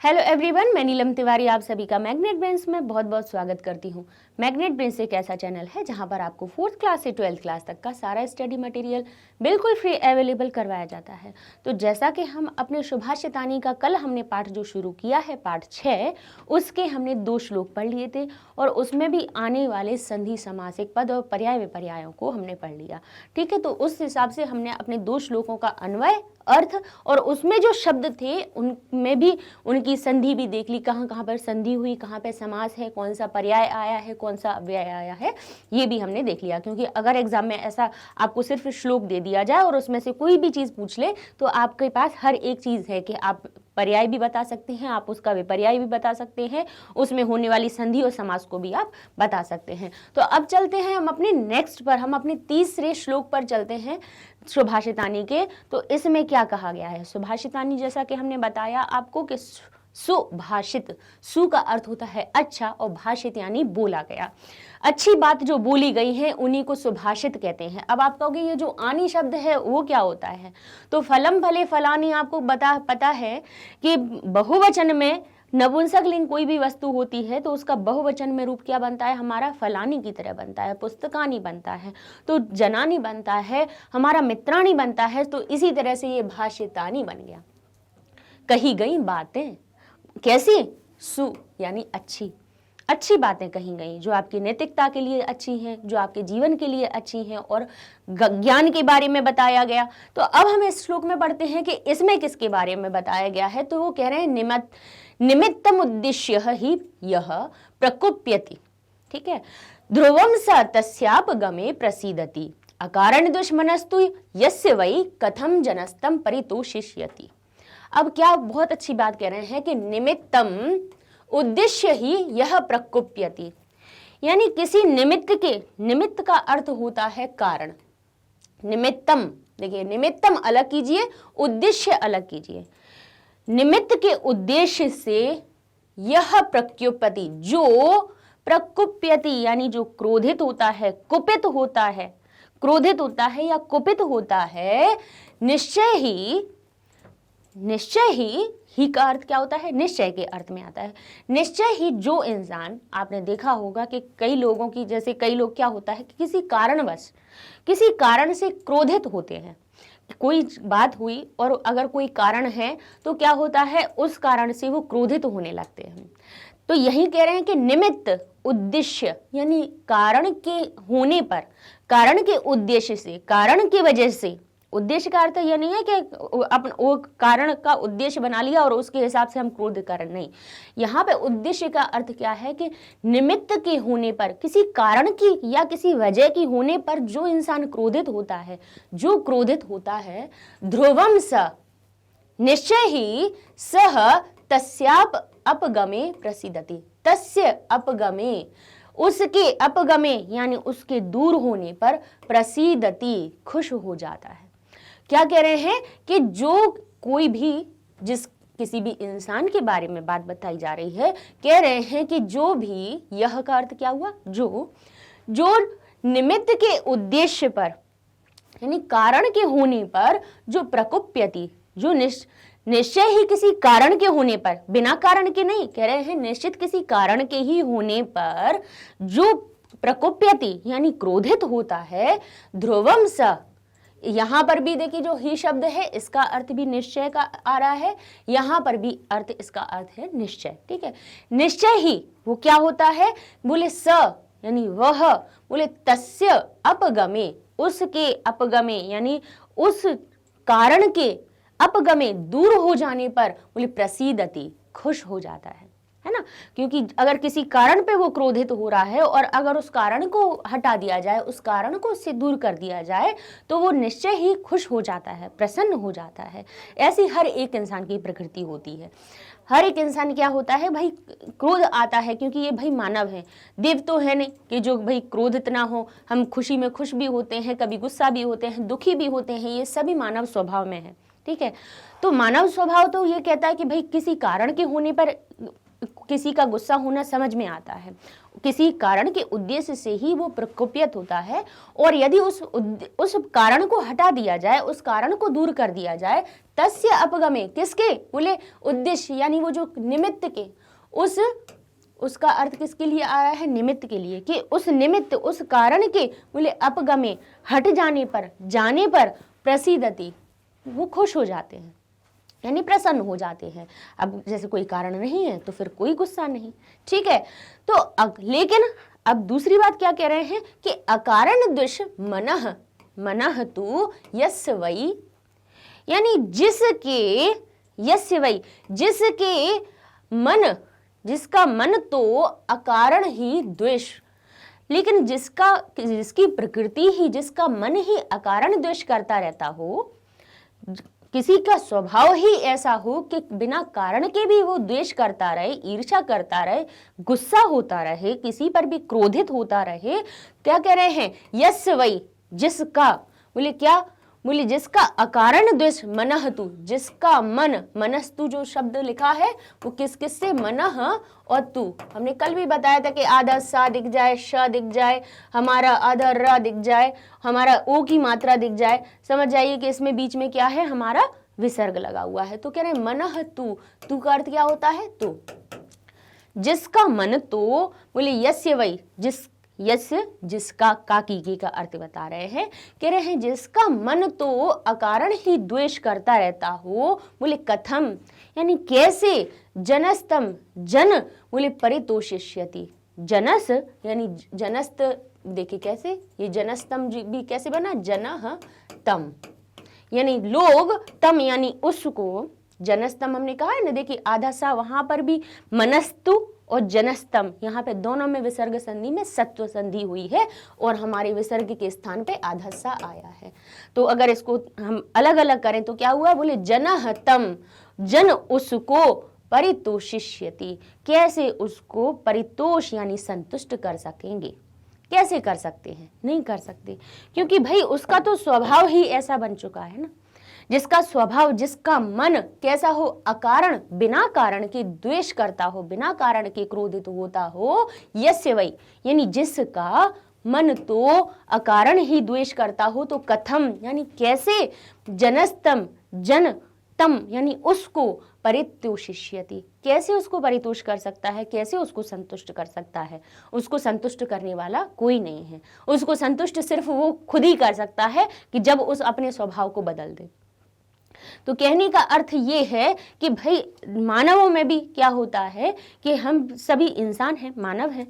Hello everyone, मैं नीलम तिवारी आप सभी का मैग्नेट ब्रेन्स में बहुत बहुत स्वागत करती हूँ। मैग्नेट ब्रेन्स एक ऐसा चैनल है जहाँ पर आपको 4th क्लास से 12th क्लास तक का सारा स्टडी मटेरियल बिल्कुल फ्री अवेलेबल करवाया जाता है। तो जैसा कि हम अपने सुभाषितानी का कल हमने पाठ जो शुरू किया है पाठ 6, उसके हमने 2 श्लोक पढ़ लिए थे और उसमें भी आने वाले संधि समासिक पद और पर्याय विपर्यायों को हमने पढ़ लिया। ठीक है, तो उस हिसाब से हमने अपने 2 श्लोकों का अन्वय, अर्थ और उसमें जो शब्द थे उनमें भी उनकी संधि भी देख ली, कहाँ कहाँ पर संधि हुई, कहाँ पे समास है, कौन सा पर्याय आया है, कौन सा अव्यय आया है, ये भी हमने देख लिया। क्योंकि अगर एग्जाम में ऐसा आपको सिर्फ श्लोक दे दिया जाए और उसमें से कोई भी चीज़ पूछ ले तो आपके पास हर एक चीज़ है कि आप पर्याय भी बता सकते हैं, आप उसका विपर्याय भी बता सकते हैं, उसमें होने वाली संधि और समास को भी आप बता सकते हैं। तो अब चलते हैं हम अपने नेक्स्ट पर, हम अपने तीसरे श्लोक पर चलते हैं सुभाषितानी के। तो इसमें क्या कहा गया है? सुभाषितानी जैसा कि हमने बताया आपको कि सुभाषित, सु का अर्थ होता है अच्छा और भाषित यानी बोला गया, अच्छी बात जो बोली गई है उन्हीं को सुभाषित कहते हैं। अब आप कहोगे ये जो आनी शब्द है वो क्या होता है? तो फलम फले फलानी आपको पता है कि बहुवचन में नपुंसक लिंग कोई भी वस्तु होती है तो उसका बहुवचन में रूप क्या बनता है? हमारा फलानी की तरह बनता है, पुस्तकानी बनता है, तो जनानी बनता है, हमारा मित्राणी बनता है। तो इसी तरह से ये भाषितानी बन गया। कही गई बातें कैसी? सु यानी अच्छी, अच्छी बातें कही गई जो आपकी नैतिकता के लिए अच्छी हैं, जो आपके जीवन के लिए अच्छी हैं और ज्ञान के बारे में बताया गया। तो अब हम इस श्लोक में पढ़ते हैं कि इसमें किसके बारे में बताया गया है। तो वो कह रहे हैं निमित्तम उद्देश्य ही यह प्रकुप्यति। ठीक है, ध्रुवम स तस्यापगमे प्रसीदति अकारण दुष्मनस्तु यस्य वै कथम जनस्तम परितोषिष्यति। अब क्या बहुत अच्छी बात कह रहे हैं कि निमित्तम उद्देश्य ही यह प्रकुप्यति, यानी किसी निमित्त के, निमित्त का अर्थ होता है कारण। निमित्तम, देखिए निमित्तम अलग कीजिए, उद्देश्य अलग कीजिए। निमित्त के उद्देश्य से यह प्रकुप्यति, जो प्रकुप्यति यानी जो क्रोधित होता है, कुपित होता है, क्रोधित होता है या कुपित होता है, निश्चय ही का अर्थ क्या होता है? निश्चय के अर्थ में आता है। निश्चय ही जो इंसान, आपने देखा होगा कि कई लोगों की, जैसे कई लोग क्या होता है कि किसी कारणवश, किसी कारण से क्रोधित होते हैं। कोई बात हुई और अगर कोई कारण है तो क्या होता है, उस कारण से वो क्रोधित होने लगते हैं। तो यही कह रहे हैं कि निमित्त उद्देश्य यानी कारण के होने पर, कारण के उद्देश्य से, कारण की वजह से। उद्देश्य का अर्थ यह नहीं है कि अपन वो कारण का उद्देश्य बना लिया और उसके हिसाब से हम क्रोध कर, नहीं। यहाँ पे उद्देश्य का अर्थ क्या है कि निमित्त के होने पर, किसी कारण की या किसी वजह की होने पर जो इंसान क्रोधित होता है, जो क्रोधित होता है, ध्रुवम स निश्चय ही सह तस्याप अपगमे प्रसीदति, तस्य अपगमे, उसके अपगमे यानी उसके दूर होने पर, प्रसीदति खुश हो जाता है। क्या कह रहे हैं कि जो कोई भी, जिस किसी भी इंसान के बारे में बात बताई जा रही है, कह रहे हैं कि जो भी, यह का अर्थ क्या हुआ? जो निमित्त के उद्देश्य पर यानी कारण के होने पर जो प्रकुप्यति, जो निश्चय ही किसी कारण के होने पर, बिना कारण के नहीं, कह रहे हैं निश्चित किसी कारण के ही होने पर जो प्रकुप्यति यानी क्रोधित होता है, ध्रुवम स, यहां पर भी देखिए जो ही शब्द है इसका अर्थ भी निश्चय का आ रहा है, यहां पर भी अर्थ, इसका अर्थ है निश्चय। ठीक है, निश्चय ही वो क्या होता है? बोले स यानी वह, बोले तस्य अपगमे, उसके अपगमे यानी उस कारण के अपगमे, दूर हो जाने पर, बोले प्रसीदति खुश हो जाता है ना। क्योंकि अगर किसी कारण पे वो क्रोधित हो रहा है और अगर उस कारण को हटा दिया जाए, उस कारण को उससे दूर कर दिया जाए, तो वो निश्चय ही खुश हो जाता है, प्रसन्न हो जाता है। ऐसी हर एक इंसान की प्रकृति होती है। हर एक इंसान क्या होता है भाई, क्रोध आता है, क्योंकि ये भाई मानव है, देव तो है नहीं कि जो भाई क्रोधित ना हो। हम खुशी में खुश भी होते हैं, कभी गुस्सा भी होते हैं, दुखी भी होते हैं, ये सभी मानव स्वभाव में है। ठीक है, तो मानव स्वभाव तो ये कहता है कि भाई किसी कारण के होने पर किसी का गुस्सा होना समझ में आता है, किसी कारण के उद्देश्य से ही वो प्रकोपित होता है, और यदि उस कारण को हटा दिया जाए, उस कारण को दूर कर दिया जाए, तस्य अपगमे, किसके, बोले उद्देश्य, यानी वो जो निमित्त के, उसका अर्थ किसके लिए आया है, निमित्त के लिए, कि उस निमित्त, उस कारण के, बोले अपगमे, हट जाने पर प्रसीदति, वो खुश हो जाते हैं, यानी प्रसन्न हो जाते हैं। अब जैसे कोई कारण नहीं है तो फिर कोई गुस्सा नहीं, ठीक है। तो लेकिन अब दूसरी बात क्या कह रहे हैं कि अकारण द्वेष मनः तु यस्य वै, यानी जिसका मन तो अकारण ही द्वेष, लेकिन जिसकी प्रकृति ही, जिसका मन ही अकारण द्वेष करता रहता हो, किसी का स्वभाव ही ऐसा हो कि बिना कारण के भी वो द्वेष करता रहे, ईर्ष्या करता रहे, गुस्सा होता रहे, किसी पर भी क्रोधित होता रहे, क्या कह रहे हैं, यस्य वै, जिसका, बोले क्या, बोले जिसका अकारण द्वेष मनः तु, जिसका मन, मनस्तु जो शब्द लिखा है वो किस से, मनः और तु, हमने कल भी बताया था कि आधा सा दिख जाए, श दिख जाए, हमारा आधा र दिख जाए, हमारा ओ की मात्रा दिख जाए, समझ जाइए कि इसमें बीच में क्या है, हमारा विसर्ग लगा हुआ है। तो कह रहे हैं मनः तु का अर्थ क्या होता है, तो, जिसका मन तो, बोले यस्य वै, जिसका, काकी का अर्थ बता रहे हैं, कह रहे हैं जिसका मन तो अकारण ही द्वेष करता रहता हो, बोले कथम, यानी कैसे, जनस्तम, जन, बोले परितोषिष्यति, जनस यानी जनस्त, देखिए कैसे, ये जनस्तम भी कैसे बना, जनः तम, यानी लोग, तम यानी उसको, जनस्तम हमने कहा है ना, देखिए आधा सा, वहां पर भी मनस्तु और जनस्तम, यहाँ पे दोनों में विसर्ग संधि में सत्व संधि हुई है, और हमारे विसर्ग के स्थान पे आधा सा आया है। तो अगर इसको हम अलग अलग करें तो क्या हुआ, बोले जनः तम, जन उसको परितोषिष्यति, कैसे उसको परितोष यानी संतुष्ट कर सकेंगे, कैसे कर सकते हैं, नहीं कर सकते, क्योंकि भाई उसका तो स्वभाव ही ऐसा बन चुका है ना, जिसका स्वभाव, जिसका मन कैसा हो, अकारण, बिना कारण के द्वेष करता हो, बिना कारण के क्रोधित होता हो, यस्य वै, यानी जिसका मन तो अकारण ही द्वेष करता हो, तो कथम यानी कैसे, जनस्तम, जन तम यानी उसको, परितोषिष्यति, कैसे उसको परितोष कर सकता है, कैसे उसको संतुष्ट कर सकता है, उसको संतुष्ट करने वाला कोई नहीं है, उसको संतुष्ट सिर्फ वो खुद ही कर सकता है कि जब उस अपने स्वभाव को बदल दे। तो कहने का अर्थ ये है कि भाई मानवों में भी क्या होता है कि हम सभी इंसान हैं, मानव हैं,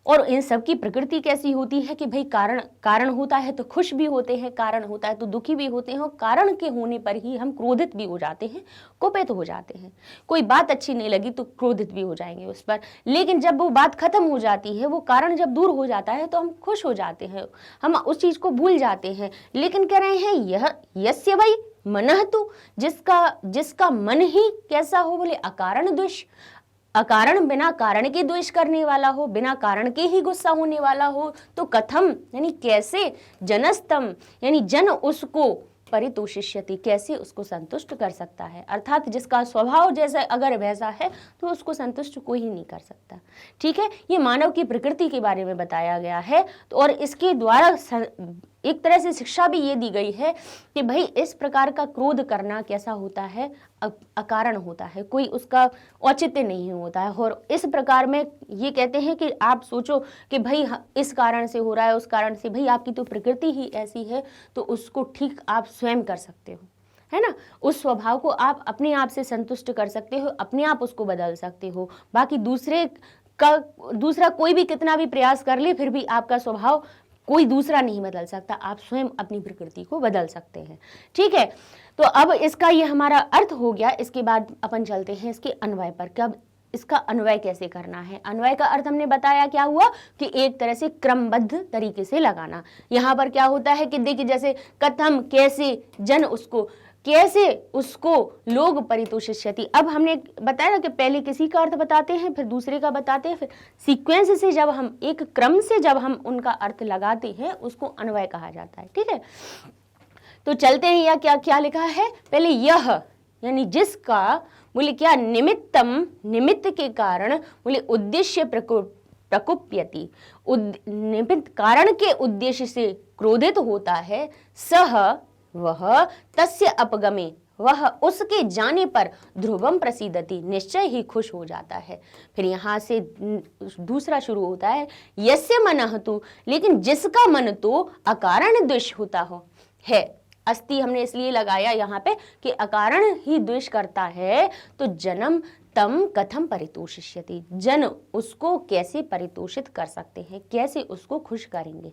और इन सब की प्रकृति कैसी होती है कि भाई कारण होता है तो खुश भी होते हैं, कारण होता है तो दुखी भी होते हैं, और कारण के होने पर ही हम क्रोधित भी हो जाते हैं, कुपित हो जाते हैं, कोई बात अच्छी नहीं लगी तो क्रोधित भी हो जाएंगे उस पर, लेकिन जब वो बात खत्म हो जाती है, वो कारण जब दूर हो जाता है तो हम खुश हो जाते हैं, हम उस चीज को भूल जाते हैं। लेकिन कह रहे हैं यह यस्य वै मनः तु, जिसका मन ही कैसा हो, बोले अकारण द्वेष, अकारण बिना कारण के द्वेष करने वाला हो, बिना कारण के ही गुस्सा होने वाला हो, तो कथम यानी कैसे, जनस्तम यानी जन उसको, परितोषिष्यति कैसे उसको संतुष्ट कर सकता है, अर्थात जिसका स्वभाव जैसा अगर वैसा है तो उसको संतुष्ट कोई ही नहीं कर सकता। ठीक है, ये मानव की प्रकृति के बारे में बताया गया है। तो और इसके द्वारा एक तरह से शिक्षा भी ये दी गई है कि भाई इस प्रकार का क्रोध करना कैसा होता है, अकारण होता है, कोई उसका औचित्य नहीं होता है। और इस प्रकार में ये कहते हैं कि आप सोचो कि भाई इस कारण से हो रहा है, उस कारण से, भाई आपकी तो प्रकृति ही ऐसी है, तो उसको ठीक आप स्वयं कर सकते हो, है ना। उस स्वभाव को आप अपने आप से संतुष्ट कर सकते हो, अपने आप उसको बदल सकते हो। बाकी दूसरा कोई भी कितना भी प्रयास कर ले, फिर भी आपका स्वभाव कोई दूसरा नहीं बदल सकता, आप स्वयं अपनी प्रकृति को बदल सकते हैं। ठीक है, तो अब इसका ये हमारा अर्थ हो गया। इसके बाद अपन चलते हैं इसके अन्वय पर। कब इसका अन्वय कैसे करना है। अन्वय का अर्थ हमने बताया क्या हुआ कि एक तरह से क्रमबद्ध तरीके से लगाना। यहाँ पर क्या होता है कि देखिए जैसे कथम, कैसे, जन उसको, कैसे उसको लोग परितोषिष्यति। अब हमने बताया ना कि पहले किसी का अर्थ बताते हैं, फिर दूसरे का बताते हैं, फिर सीक्वेंस से जब हम एक क्रम से जब हम उनका अर्थ लगाते हैं उसको अन्वय कहा जाता है। ठीक है, तो चलते हैं। या क्या क्या लिखा है, पहले यह यानी जिसका, बोले क्या, निमित्तम, निमित्त के कारण, बोले उद्देश्य प्रकुप्यति, निमित्त कारण के उद्देश्य से क्रोधित होता है, सह, वह, तस्य अपगमे, वह उसके जाने पर, ध्रुवम प्रसीदति, निश्चय ही खुश हो जाता है। फिर यहाँ से दूसरा शुरू होता है, यस्य मनः तु, लेकिन जिसका मन तो अकारण द्वेष होता हो है, अस्ति हमने इसलिए लगाया यहाँ पे कि अकारण ही द्वेष करता है, तो जन्म तम कथम परितोषिष्यति, जन उसको कैसे परितोषित कर सकते हैं, कैसे उसको खुश करेंगे।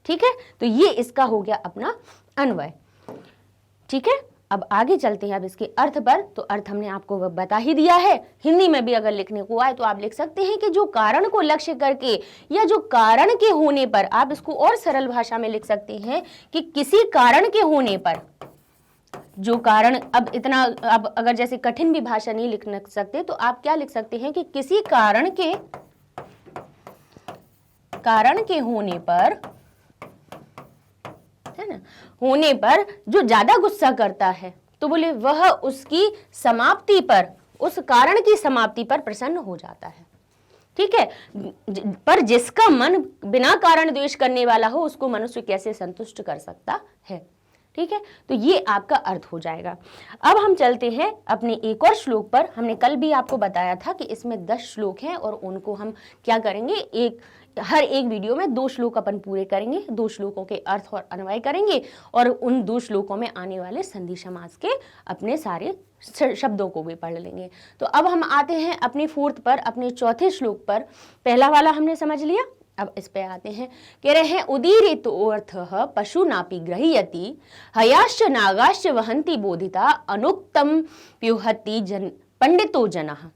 ठीक है, तो ये इसका हो गया अपना अन्वय। ठीक है, अब आगे चलते हैं अब इसके अर्थ पर। तो अर्थ हमने आपको बता ही दिया है, हिंदी में भी अगर लिखने को आए तो आप लिख सकते हैं कि जो कारण को लक्ष्य करके या जो कारण के होने पर, आप इसको और सरल भाषा में लिख सकते हैं कि किसी कारण के होने पर, जो कारण, अब इतना, अब अगर जैसे कठिन भी भाषा नहीं लिख सकते तो आप क्या लिख सकते हैं कि किसी कारण के होने पर, है ना, होने पर जो ज्यादा गुस्सा करता है, तो बोले वह उसकी समाप्ति पर, उस कारण की समाप्ति पर प्रसन्न हो जाता है। ठीक है, पर जिसका मन बिना कारण द्वेष करने वाला हो, उसको मनुष्य कैसे संतुष्ट कर सकता है। ठीक है, तो ये आपका अर्थ हो जाएगा। अब हम चलते हैं अपने एक और श्लोक पर। हमने कल भी आपको बताया था कि इसमें 10 श्लोक हैं और उनको हम क्या करेंगे, हर एक वीडियो में 2 श्लोक अपन पूरे करेंगे, 2 श्लोकों के अर्थ और अन्वय करेंगे और उन 2 श्लोकों में आने वाले संधि समास के अपने सारे शब्दों को भी पढ़ लेंगे। तो अब हम आते हैं अपनी 4th पर, अपने 4थे श्लोक पर। पहला वाला हमने समझ लिया, अब इस पे आते हैं। कह रहे हैं उदीरितोऽर्थः पशु नापि गृह्यति, हयाश्च नागाश्च वहन्ति बोधिता, अनुक्तम प्युहति पंडितो जनः।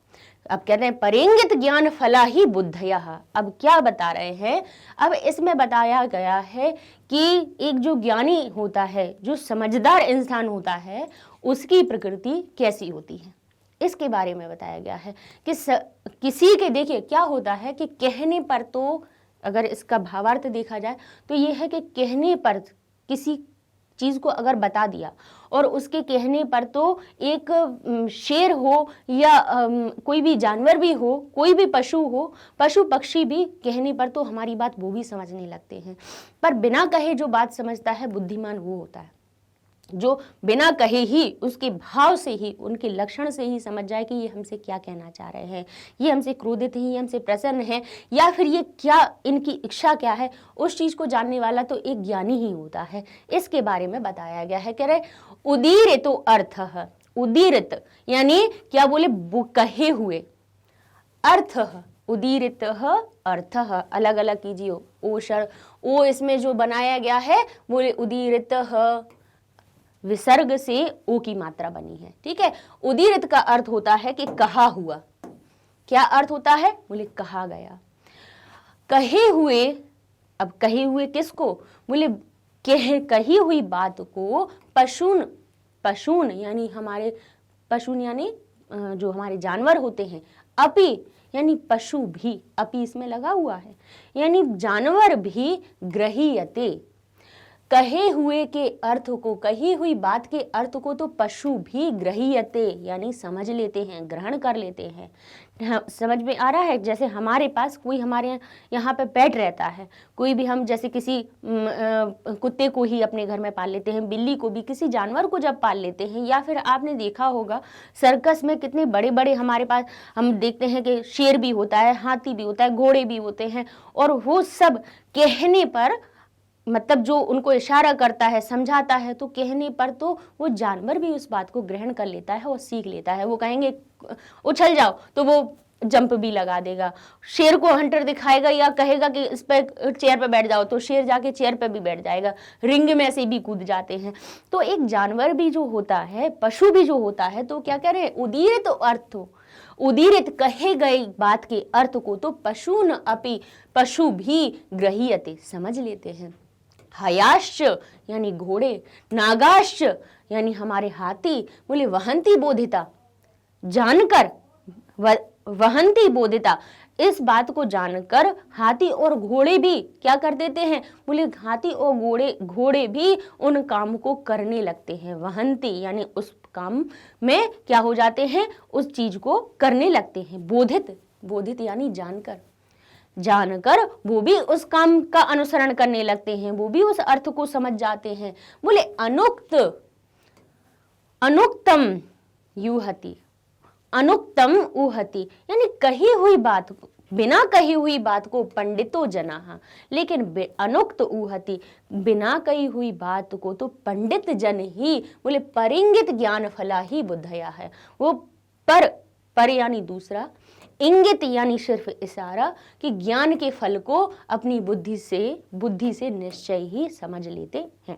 अब कहते हैं परेंगित ज्ञान फला ही बुद्धयः। अब क्या बता रहे हैं, अब इसमें बताया गया है कि एक जो ज्ञानी होता है, जो समझदार इंसान होता है, उसकी प्रकृति कैसी होती है, इसके बारे में बताया गया है कि किसी के, देखिए क्या होता है कि कहने पर, तो अगर इसका भावार्थ देखा जाए तो ये है कि कहने पर किसी चीज को अगर बता दिया और उसके कहने पर तो एक शेर हो या कोई भी जानवर भी हो, कोई भी पशु हो, पशु पक्षी भी कहने पर तो हमारी बात वो भी समझने लगते हैं, पर बिना कहे जो बात समझता है बुद्धिमान वो होता है, जो बिना कहे ही उसके भाव से ही, उनके लक्षण से ही समझ जाए कि ये हमसे क्या कहना चाह रहे हैं, ये हमसे क्रोधित हैं, ये हमसे प्रसन्न हैं, या फिर ये क्या, इनकी इच्छा क्या है, उस चीज को जानने वाला तो एक ज्ञानी ही होता है। इसके बारे में बताया गया है। कह रहे उदीरितो अर्थः, उदीरित यानी क्या बोले, कहे हुए, अर्थः, उदीरितः अर्थः, अलग अलग कीजिए, ओ इसमें जो बनाया गया है, बोले उदीरितः विसर्ग से ओ की मात्रा बनी है। ठीक है, उदीरित का अर्थ होता है कि कहा हुआ। क्या अर्थ होता है, बोले कहा गया, कहे हुए। अब कहे हुए किसको, बोले कही हुई बात को पशून यानी हमारे पशून यानी जो हमारे जानवर होते हैं, अपि यानी पशु भी, अपि इसमें लगा हुआ है, यानी जानवर भी ग्रहीयते, कहे हुए के अर्थ को, कही हुई बात के अर्थ को तो पशु भी ग्रहीयते यानी समझ लेते हैं, ग्रहण कर लेते हैं। समझ में आ रहा है, जैसे हमारे पास कोई हमारे यहाँ पे पेट रहता है, कोई भी हम जैसे किसी कुत्ते को ही अपने घर में पाल लेते हैं, बिल्ली को भी, किसी जानवर को जब पाल लेते हैं, या फिर आपने देखा होगा सर्कस में कितने बड़े बड़े हमारे पास हम देखते हैं कि शेर भी होता है, हाथी भी होता है, घोड़े भी होते हैं, और वो सब कहने पर, मतलब जो उनको इशारा करता है, समझाता है, तो कहने पर तो वो जानवर भी उस बात को ग्रहण कर लेता है और सीख लेता है। वो कहेंगे उछल जाओ तो वो जंप भी लगा देगा, शेर को हंटर दिखाएगा या कहेगा कि इस पर चेयर पे बैठ जाओ तो शेर जाके चेयर पे भी बैठ जाएगा, रिंग में से भी कूद जाते हैं। तो एक जानवर भी जो होता है, पशु भी जो होता है, तो क्या कह रहे हैं, उदीरित अर्थ, उदीरित कहे गए बात के अर्थ को तो पशून अपि, पशु भी ग्रहीयते समझ लेते हैं। हयाश्च यानी घोड़े, नागाश्च यानी हमारे हाथी, बोले वहंती बोधिता, जानकर, वहंती बोधिता, इस बात को जानकर हाथी और घोड़े भी क्या कर देते हैं, बोले हाथी और घोड़े भी उन काम को करने लगते हैं। वहंती यानी उस काम में क्या हो जाते हैं, उस चीज को करने लगते हैं। बोधित यानी जानकर वो भी उस काम का अनुसरण करने लगते हैं, वो भी उस अर्थ को समझ जाते हैं। बोले अनुक्तम ऊहति यानी कही हुई बात, बिना कही हुई बात को पंडितो जनाः, लेकिन अनुक्त ऊहति बिना कही हुई बात को तो पंडित जन ही, बोले परिंगित ज्ञान फला ही बुद्धया है। वो पर यानी दूसरा, इंगित यानी सिर्फ इशारा, कि ज्ञान के फल को अपनी बुद्धि से निश्चय ही समझ लेते हैं।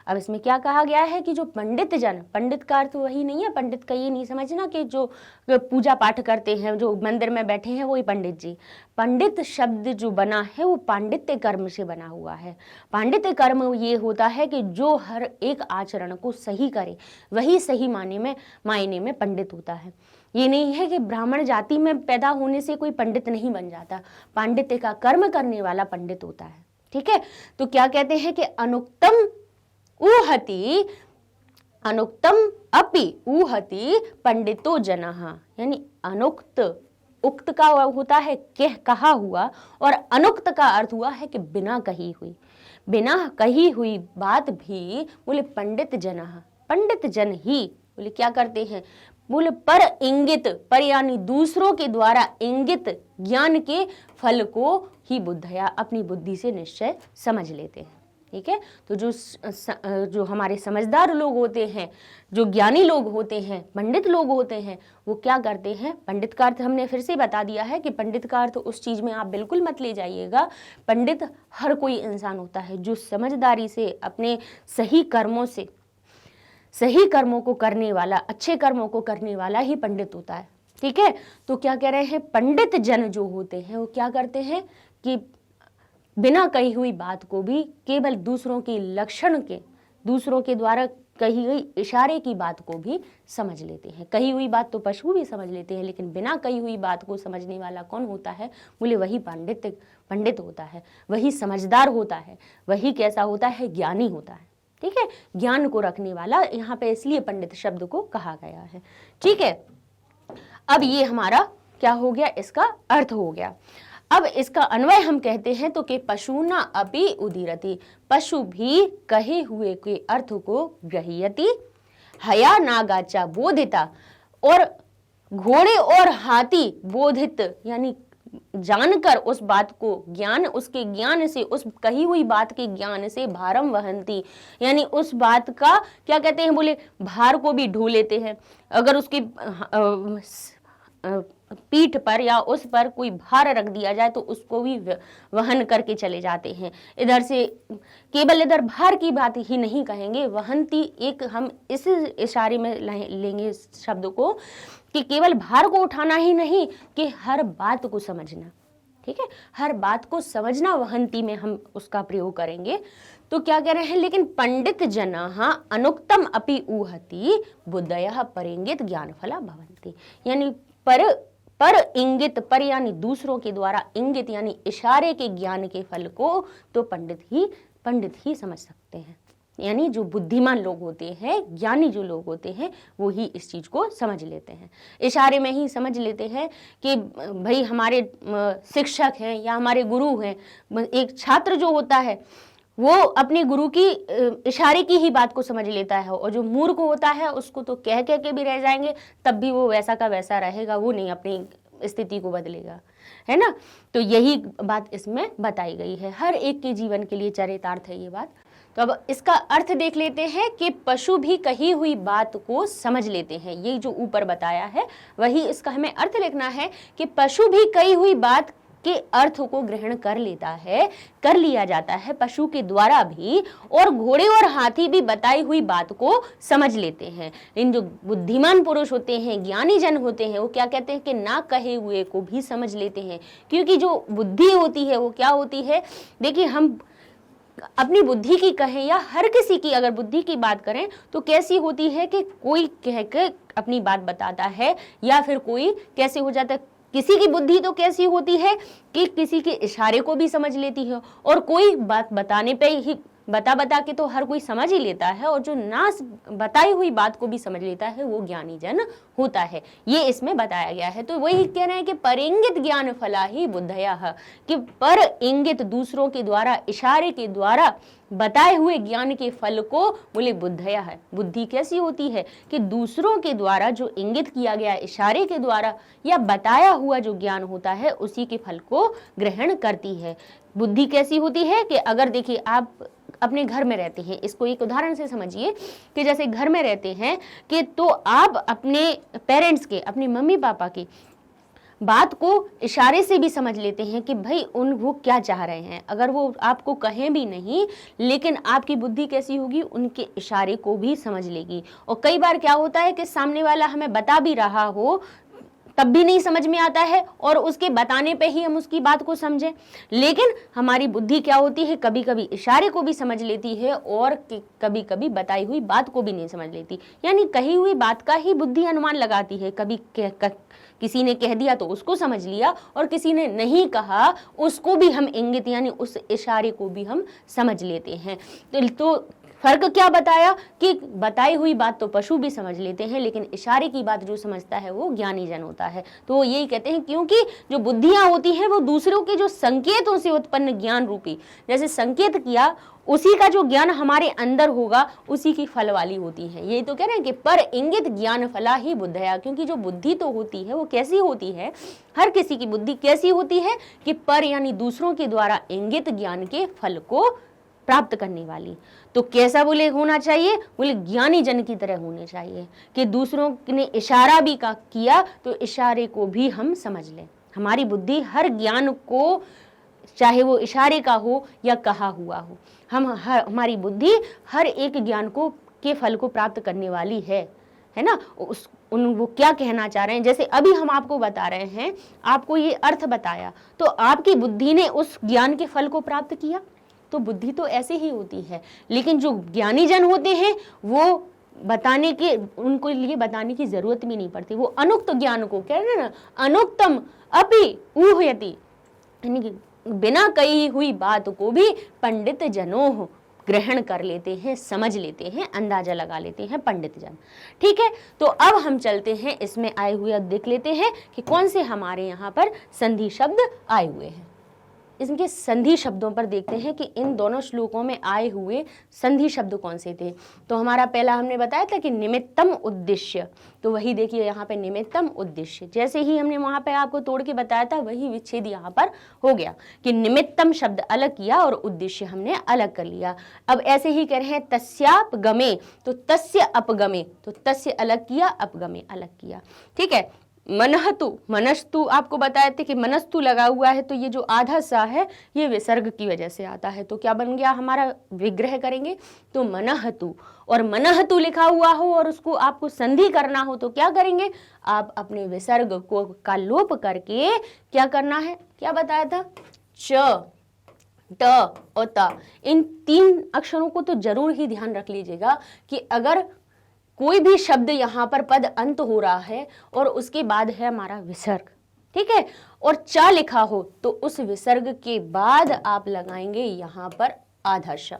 अब इसमें क्या कहा गया है कि जो पंडित जन, पंडित का अर्थ वही नहीं है, पंडित का ये नहीं समझना कि जो पूजा पाठ करते हैं, जो मंदिर में बैठे हैं वही पंडित जी। पंडित शब्द जो बना है वो पांडित्य कर्म से बना हुआ है। पांडित्य कर्म ये होता है कि जो हर एक आचरण को सही करे वही सही मायने में पंडित होता है। ये नहीं है कि ब्राह्मण जाति में पैदा होने से कोई पंडित नहीं बन जाता, पांडित्य का कर्म करने वाला पंडित होता है। ठीक है, तो क्या कहते हैं कि अनुक्तम अपि ऊहति पंडितो जनः, यानी उक्त का होता है कहा हुआ, और अनुक्त का अर्थ हुआ है कि बिना कही हुई बात भी, बोले पंडित जन ही बोले क्या करते हैं, बोले पर यानी दूसरों के द्वारा इंगित ज्ञान के फल को ही बुद्धया अपनी बुद्धि से निश्चय समझ लेते हैं। ठीक है, तो जो हमारे समझदार लोग होते हैं, जो ज्ञानी लोग होते हैं, पंडित लोग होते हैं, वो क्या करते हैं, पंडित का अर्थ हमने फिर से बता दिया है कि पंडित का अर्थ उस चीज में आप बिल्कुल मत ले जाइएगा। पंडित हर कोई इंसान होता है जो समझदारी से अपने सही कर्मों को करने वाला, अच्छे कर्मों को करने वाला ही पंडित होता है। ठीक है, तो क्या कह रहे हैं, पंडित जन जो होते हैं वो क्या करते हैं कि बिना कही हुई बात को भी केवल दूसरों के द्वारा कही गई इशारे की बात को भी समझ लेते हैं। कही हुई बात तो पशु भी समझ लेते हैं, लेकिन बिना कही हुई बात को समझने वाला कौन होता है, बोले वही पंडित होता है, वही समझदार होता है, वही कैसा होता है, ज्ञानी होता है। ठीक है, ज्ञान को रखने वाला, यहाँ पे इसलिए पंडित शब्द को कहा गया है। ठीक है, अब ये हमारा क्या हो गया, इसका अर्थ हो गया। अब इसका अन्वय हम कहते हैं तो कि पशुना अपि उदीरति, पशु भी कहे हुए के अर्थ को ग्रह्यति, हया नागाचा बोधिता, और घोड़े और हाथी बोधित यानी जानकर उस बात को उसके ज्ञान से, उस कही हुई बात के ज्ञान से भारम वहंती, यानी उस बात का क्या कहते हैं, बोले भार को भी ढो लेते हैं। अगर उसकी पीठ पर या उस पर कोई भार रख दिया जाए तो उसको भी वहन करके चले जाते हैं। इधर से केवल इधर भार की बात ही नहीं कहेंगे, वहंती एक हम इस इशारे में लेंगे शब्द को कि केवल भार को उठाना ही नहीं, कि हर बात को समझना। ठीक है, हर बात को समझना वहंती में हम उसका प्रयोग करेंगे। तो क्या कह रहे हैं, लेकिन पंडित जनाः अनुक्तम अपि ऊहति बुद्धयः परिंगित ज्ञान फला भवन्ति, यानी पर इंगित, पर यानी दूसरों के द्वारा, इंगित यानी इशारे के ज्ञान के फल को तो पंडित ही समझ सकते हैं। यानी जो बुद्धिमान लोग होते हैं, ज्ञानी जो लोग होते हैं, वो ही इस चीज को समझ लेते हैं, इशारे में ही समझ लेते हैं कि भाई हमारे शिक्षक हैं या हमारे गुरु हैं। एक छात्र जो होता है वो अपने गुरु की इशारे की ही बात को समझ लेता है, और जो मूर्ख होता है उसको तो कह के भी रह जाएंगे, तब भी वो वैसा का वैसा रहेगा, वो नहीं अपनी स्थिति को बदलेगा, है ना। तो यही बात इसमें बताई गई है, हर एक के जीवन के लिए चरितार्थ है ये बात। तो अब इसका अर्थ देख लेते हैं कि पशु भी कही हुई बात को समझ लेते हैं। ये जो ऊपर बताया है वही इसका हमें अर्थ लिखना है कि पशु भी कही हुई बात के अर्थ को ग्रहण कर लिया जाता है पशु के द्वारा भी, और घोड़े और हाथी भी बताई हुई बात को समझ लेते हैं। इन जो बुद्धिमान पुरुष होते हैं, ज्ञानी जन होते हैं, वो क्या कहते हैं कि ना कहे हुए को भी समझ लेते हैं। क्योंकि जो बुद्धि होती है वो क्या होती है, देखिए हम अपनी बुद्धि की कहें या हर किसी की अगर बुद्धि की बात करें तो कैसी होती है कि कोई कह के अपनी बात बताता है, या फिर कोई कैसे हो जाता है किसी की बुद्धि तो कैसी होती है कि किसी के इशारे को भी समझ लेती है, और कोई बात बताने पे ही बता के तो हर कोई समझ ही लेता है, और जो ना बताई हुई बात को भी समझ लेता है वो ज्ञानी जन होता है। ये इसमें बताया गया है। तो वही कह रहे हैं कि पर इंगित ज्ञान फला ही बुद्धयः, कि पर इंगित दूसरों के द्वारा, इशारे के द्वारा बताए हुए ज्ञान के फल को बोले बुद्धयः है। बुद्धि कैसी होती है कि दूसरों के द्वारा जो इंगित किया गया इशारे के द्वारा या बताया हुआ जो ज्ञान होता है उसी के फल को ग्रहण करती है। बुद्धि कैसी होती है कि अगर देखिए आप अपने घर में रहते हैं, इसको एक उदाहरण से समझिए कि जैसे घर में रहते हैं कि तो आप अपने पेरेंट्स के, अपने मम्मी पापा की बात को इशारे से भी समझ लेते हैं कि भाई वो क्या चाह रहे हैं। अगर वो आपको कहें भी नहीं, लेकिन आपकी बुद्धि कैसी होगी, उनके इशारे को भी समझ लेगी। और कई बार क्या होता है कि सामने वाला हमें बता भी रहा हो तब भी नहीं समझ में आता है, और उसके बताने पे ही हम उसकी बात को समझें। लेकिन हमारी बुद्धि क्या होती है, कभी कभी इशारे को भी समझ लेती है और कभी कभी बताई हुई बात को भी नहीं समझ लेती। यानी कही हुई बात का ही बुद्धि अनुमान लगाती है। कभी किसी ने कह दिया तो उसको समझ लिया, और किसी ने नहीं कहा उसको भी हम इंगित यानी उस इशारे को भी हम समझ लेते हैं। तो फर्क क्या बताया कि बताई हुई बात तो पशु भी समझ लेते हैं, लेकिन इशारे की बात जो समझता है वो ज्ञानी जन होता है। तो यही कहते हैं क्योंकि जो बुद्धियां होती हैं वो दूसरों के जो संकेतों से उत्पन्न ज्ञान रूपी, जैसे संकेत किया उसी का जो ज्ञान हमारे अंदर होगा उसी की फल वाली होती है। यही तो कह रहे हैं कि पर इंगित ज्ञान फला ही बुद्धया, क्योंकि जो बुद्धि तो होती है वो कैसी होती है, हर किसी की बुद्धि कैसी होती है कि पर यानी दूसरों के द्वारा इंगित ज्ञान के फल को प्राप्त करने वाली। तो कैसा बोले होना चाहिए, बोले ज्ञानी जन की तरह होने चाहिए कि दूसरों ने इशारा भी किया तो इशारे को भी हम समझ लें। हमारी बुद्धि हर ज्ञान को, चाहे वो इशारे का हो या कहा हुआ हो, हमारी बुद्धि हर एक ज्ञान को के फल को प्राप्त करने वाली है ना। वो क्या कहना चाह रहे हैं, जैसे अभी हम आपको बता रहे हैं, आपको ये अर्थ बताया तो आपकी बुद्धि ने उस ज्ञान के फल को प्राप्त किया। तो बुद्धि तो ऐसे ही होती है, लेकिन जो ज्ञानी जन होते हैं वो बताने के, उनको लिए बताने की जरूरत भी नहीं पड़ती। वो अनुक्त ज्ञान को कह रहे हैं ना, अनुक्तम अपि ऊहयति, यानी कि बिना कही हुई बात को भी पंडित जनों ग्रहण कर लेते हैं, समझ लेते हैं, अंदाजा लगा लेते हैं पंडित जन। ठीक है, तो अब हम चलते हैं इसमें आए हुए, अब देख लेते हैं कि कौन से हमारे यहाँ पर संधि शब्द आए हुए हैं। इनके संधि शब्दों पर देखते हैं कि इन दोनों श्लोकों में आए हुए संधि शब्द कौन से थे। तो हमारा पहला हमने बताया था कि निमित्तम उद्देश्य, तो वही देखिए यहाँ पे निमित्तम उद्देश्य, जैसे ही हमने वहां पे आपको तोड़ के बताया था वही विच्छेद यहाँ पर हो गया कि निमित्तम शब्द अलग किया और उद्देश्य हमने अलग कर लिया। अब ऐसे ही कह रहे हैं तस्यापगमे, तो तस्य अपगमे, तो तस्य अलग किया, अपगमे अलग किया। ठीक है, मनहतु, मनस्तु आपको बताए थे कि मनस्तु लगा हुआ है, तो ये जो आधा सा है ये विसर्ग की वजह से आता है। तो क्या बन गया हमारा, विग्रह करेंगे तो मनहतु, और मनहतु लिखा हुआ हो और उसको आपको संधि करना हो तो क्या करेंगे, आप अपने विसर्ग को का लोप करके क्या करना है, क्या बताया था, च, ट और त, इन तीन अक्षरों को तो जरूर ही ध्यान रख लीजिएगा कि अगर कोई भी शब्द यहाँ पर पद अंत हो रहा है और उसके बाद है हमारा विसर्ग, ठीक है, और च लिखा हो तो उस विसर्ग के बाद आप लगाएंगे यहाँ पर आधा श।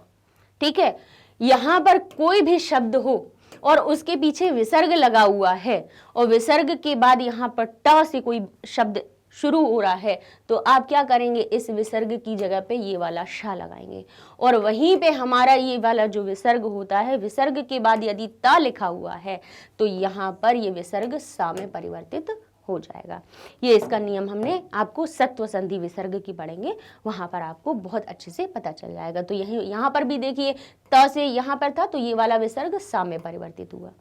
ठीक है, यहाँ पर कोई भी शब्द हो और उसके पीछे विसर्ग लगा हुआ है और विसर्ग के बाद यहाँ पर ट से कोई शब्द शुरू हो रहा है तो आप क्या करेंगे, इस विसर्ग की जगह पे ये वाला शा लगाएंगे, और वहीं पे हमारा ये वाला जो विसर्ग होता है, विसर्ग के बाद यदि ता लिखा हुआ है तो यहाँ पर ये विसर्ग सा में परिवर्तित हो जाएगा। ये इसका नियम हमने आपको सत्व संधि विसर्ग की पढ़ेंगे, वहां पर आपको बहुत अच्छे से पता चल जाएगा। तो यही यहाँ पर भी देखिए त से यहाँ पर था तो ये वाला विसर्ग सा में परिवर्तित हुआ,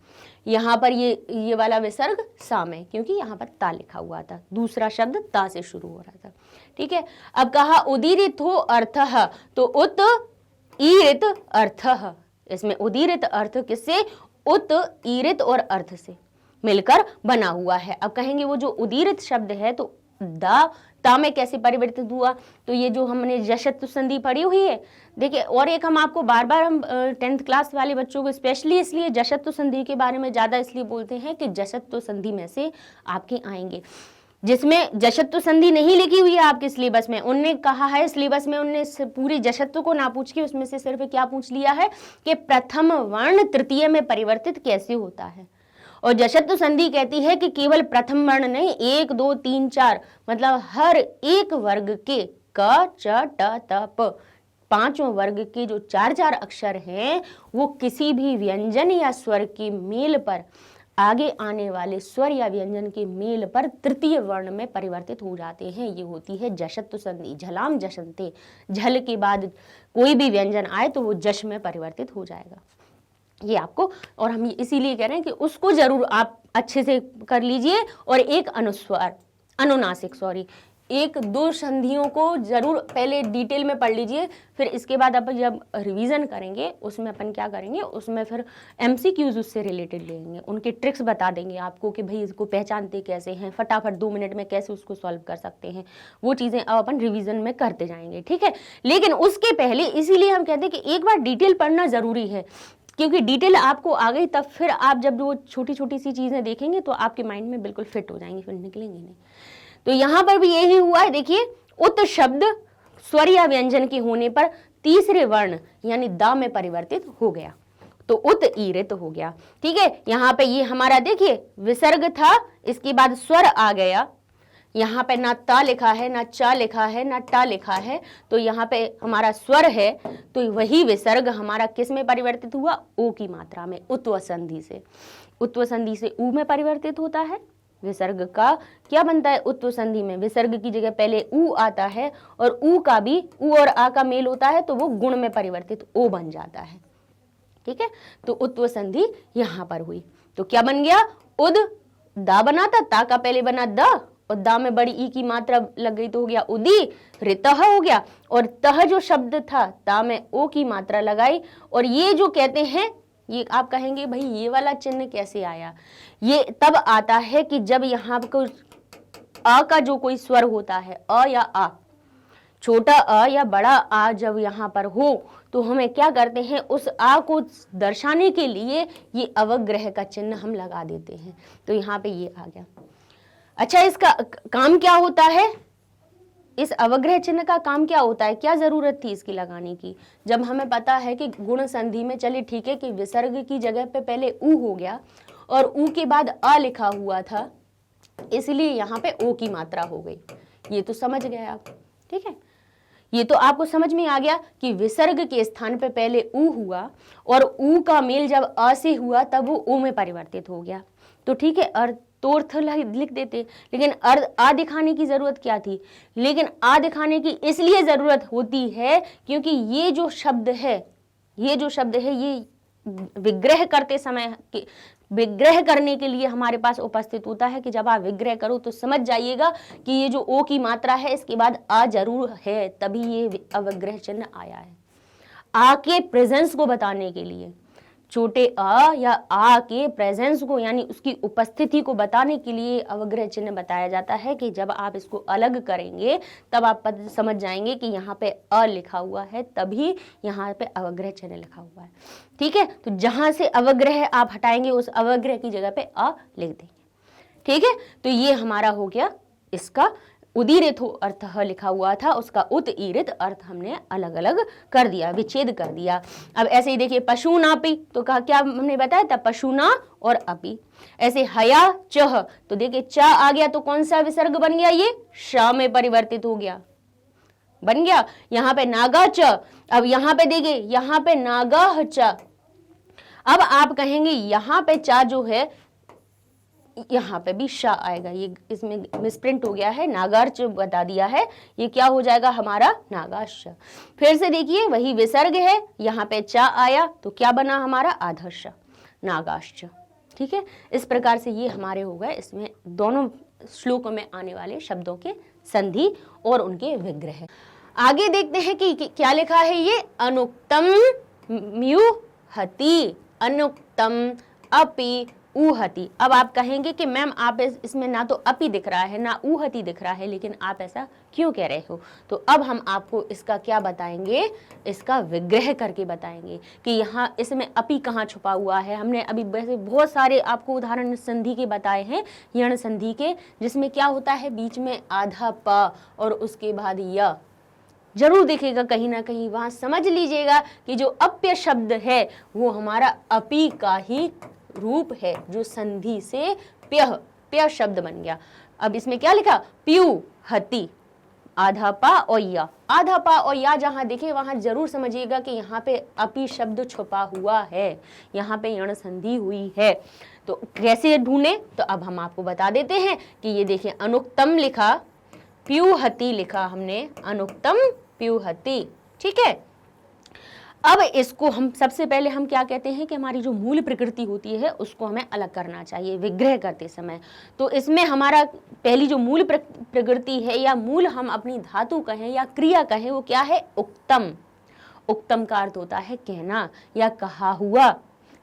यहाँ पर ये वाला विसर्ग सा में, क्योंकि यहाँ पर ता लिखा हुआ था, दूसरा शब्द ता से शुरू हो रहा था। ठीक है, अब कहा उदीरित हो अर्थः, तो उत ईरित अर्थः, इसमें उदीरित अर्थ किससे, उत ईरित और अर्थ से मिलकर बना हुआ है। अब कहेंगे वो जो उदीरित शब्द है तो ता में कैसे परिवर्तित हुआ, तो ये जो हमने जशत्व संधि पढ़ी हुई है, देखिए, और एक हम आपको बार बार हम 10th क्लास वाले बच्चों को स्पेशली इसलिए जशत्व संधि के बारे में ज़्यादा इसलिए बोलते हैं कि जशत्व संधि में से आपके आएंगे जिसमें जशत्तु संधि नहीं लिखी हुई है आपके सिलेबस में। उनने कहा है सिलेबस में, उनने पूरी जशत्तु को ना पूछ के उसमें से सिर्फ क्या पूछ लिया है कि प्रथम वर्ण तृतीय में परिवर्तित कैसे होता है। और जशत्तु संधि कहती है कि केवल प्रथम वर्ण नहीं, 1 2 3 4 मतलब हर एक वर्ग के क च ट त प, पांचों वर्ग के जो 4 अक्षर हैं वो किसी भी व्यंजन या स्वर के मेल पर, आगे आने वाले स्वर या व्यंजन के मेल पर तृतीय वर्ण में परिवर्तित हो जाते हैं। ये होती है जशत्तु संधि। झलाम जशन्ते, झल के बाद कोई भी व्यंजन आए तो वो जश में परिवर्तित हो जाएगा। ये आपको, और हम इसीलिए कह रहे हैं कि उसको जरूर आप अच्छे से कर लीजिए। और एक अनुस्वार अनुनासिक सॉरी 1-2 संधियों को जरूर पहले डिटेल में पढ़ लीजिए। फिर इसके बाद अपन जब रिवीजन करेंगे उसमें अपन क्या करेंगे, उसमें फिर MCQs उससे रिलेटेड लेंगे, उनके ट्रिक्स बता देंगे आपको कि भाई इसको पहचानते कैसे हैं, फटाफट 2 मिनट में कैसे उसको सॉल्व कर सकते हैं। वो चीज़ें अब अपन रिवीजन में करते जाएंगे, ठीक है। लेकिन उसके पहले इसीलिए हम कहते हैं कि एक बार डिटेल पढ़ना ज़रूरी है, क्योंकि डिटेल आपको आ गई तब फिर आप जब वो छोटी छोटी सी चीज़ें देखेंगे तो आपके माइंड में बिल्कुल फिट हो जाएंगी, फिर निकलेंगी नहीं। तो यहाँ पर भी यही हुआ है, देखिए उत शब्द स्वर या व्यंजन के होने पर तीसरे वर्ण यानी दा में परिवर्तित हो गया, तो उत ईरित हो गया, ठीक है। यहाँ पे ये हमारा देखिए विसर्ग था, इसके बाद स्वर आ गया। यहाँ पे ना ता लिखा है, ना चा लिखा है, ना टा लिखा है, तो यहाँ पे हमारा स्वर है, तो वही विसर्ग हमारा किस में परिवर्तित हुआ, ओ की मात्रा में, उत्व संधि से। उत्व संधि से ऊ में परिवर्तित होता है। विसर्ग का क्या बनता है उत्व संधि में, विसर्ग की जगह पहले ऊ आता है, और ऊ का भी ऊ और आ का मेल होता है तो वो गुण में परिवर्तित ओ बन जाता है, ठीक है। तो उत्व संधि यहाँ पर हुई, तो क्या बन गया, उद दा बना था, ता का पहले बना द, और दा में बड़ी ई की मात्रा लग गई तो हो गया उदी, रितह हो गया। और तह जो शब्द था ता में ओ की मात्रा लगाई, और ये जो कहते हैं, ये आप कहेंगे भाई ये वाला चिन्ह कैसे आया, ये तब आता है कि जब यहाँ पर अ का जो कोई स्वर होता है, अ या आ, छोटा अ या बड़ा आ जब यहाँ पर हो तो हमें क्या करते हैं, उस आ को दर्शाने के लिए ये अवग्रह का चिन्ह हम लगा देते हैं। तो यहाँ पे ये आ गया। अच्छा, इसका काम क्या होता है, इस अवग्रह चिन्ह का काम क्या होता है, क्या जरूरत थी इसकी लगाने की, जब हमें पता है कि गुण संधि में, चलिए ठीक है कि विसर्ग की जगह पे पहले ऊ हो गया और ऊ के बाद अ लिखा हुआ था, इसलिए यहाँ पे ओ की मात्रा हो गई। ये तो समझ गए आप, ठीक है। ये तो आपको समझ में आ गया कि विसर्ग के स्थान पे पहले ऊ हुआ और ऊ का मेल जब अ से हुआ तब वो ओ में परिवर्तित हो गया। तो ठीक है, अर्थ तो अर्थ लिख देते, लेकिन अर्थ आ दिखाने की जरूरत क्या थी, लेकिन आ दिखाने की इसलिए जरूरत होती है क्योंकि ये जो शब्द है ये विग्रह करते समय, विग्रह करने के लिए हमारे पास उपस्थित होता है कि जब आप विग्रह करो तो समझ जाइएगा कि ये जो ओ की मात्रा है इसके बाद आ जरूर है, तभी ये अवग्रह चिन्ह आया है। आ के प्रेजेंस को बताने के लिए, छोटे अ या आ के प्रेजेंस को यानी उसकी उपस्थिति को बताने के लिए अवग्रह चिन्ह बताया जाता है कि जब आप इसको अलग करेंगे तब आप समझ जाएंगे कि यहाँ पे अ लिखा हुआ है, तभी यहाँ पे अवग्रह चिन्ह लिखा हुआ है, ठीक है। तो जहां से अवग्रह आप हटाएंगे उस अवग्रह की जगह पे अ लिख देंगे, ठीक है। तो ये हमारा हो गया, इसका उदीरित हो अर्थ लिखा हुआ था, उसका उत ईरित अर्थ हमने अलग अलग कर दिया, विच्छेद कर दिया। अब ऐसे ही देखिए पशुनापि, तो कहा क्या हमने बताया था, पशुना और अपि। ऐसे हया चह, तो देखिए च आ गया तो कौन सा विसर्ग बन गया, ये श में परिवर्तित हो गया, बन गया। यहाँ पे नागा च, अब यहाँ पे देखिए यहाँ पे नागा च, अब आप कहेंगे यहाँ पे चा जो है यहाँ पे भी श आएगा, ये इसमें मिसप्रिंट हो गया है, नागार्च बता दिया है, ये क्या हो जाएगा हमारा नागाश। फिर से देखिए वही विसर्ग है, यहाँ पे चा आया तो क्या बना हमारा आधर्ष, नागाश्च, ठीक है। इस प्रकार से ये हमारे हो गए इसमें दोनों श्लोकों में आने वाले शब्दों के संधि और उनके विग्रह। आगे देखते हैं कि क्या लिखा है, ये अनुक्तम म्युहति, अनुक्तम अपि ऊहति। अब आप कहेंगे कि मैम आप इसमें ना तो अपि दिख रहा है ना ऊहति दिख रहा है, लेकिन आप ऐसा क्यों कह रहे हो? तो अब हम आपको इसका क्या बताएंगे, इसका विग्रह करके बताएंगे कि यहाँ इसमें अपि कहाँ छुपा हुआ है। हमने अभी वैसे बहुत सारे आपको उदाहरण संधि के बताए हैं, यण संधि के, जिसमें क्या होता है बीच में आधा प और उसके बाद य जरूर दिखेगा कहीं ना कहीं। वहां समझ लीजिएगा कि जो अप्य शब्द है वो हमारा अपि का ही रूप है, जो संधि से प्य शब्द बन गया। अब इसमें क्या लिखा, प्यू हति, आधा पा और या, आधा पा और या जहां दिखे वहां जरूर समझिएगा कि यहाँ पे अपि शब्द छुपा हुआ है, यहाँ पे यण संधि हुई है। तो कैसे ढूंढे, तो अब हम आपको बता देते हैं कि ये देखिए अनुक्तम लिखा, प्यूहति लिखा हमने, अनुक्तम प्यूहति, ठीक है। अब इसको हम सबसे पहले हम क्या कहते हैं कि हमारी जो मूल प्रकृति होती है उसको हमें अलग करना चाहिए विग्रह करते समय। तो इसमें हमारा पहली जो मूल प्रकृति है या मूल हम अपनी धातु कहें या क्रिया कहें वो क्या है, उक्तम। उक्तम का अर्थ होता है कहना या कहा हुआ,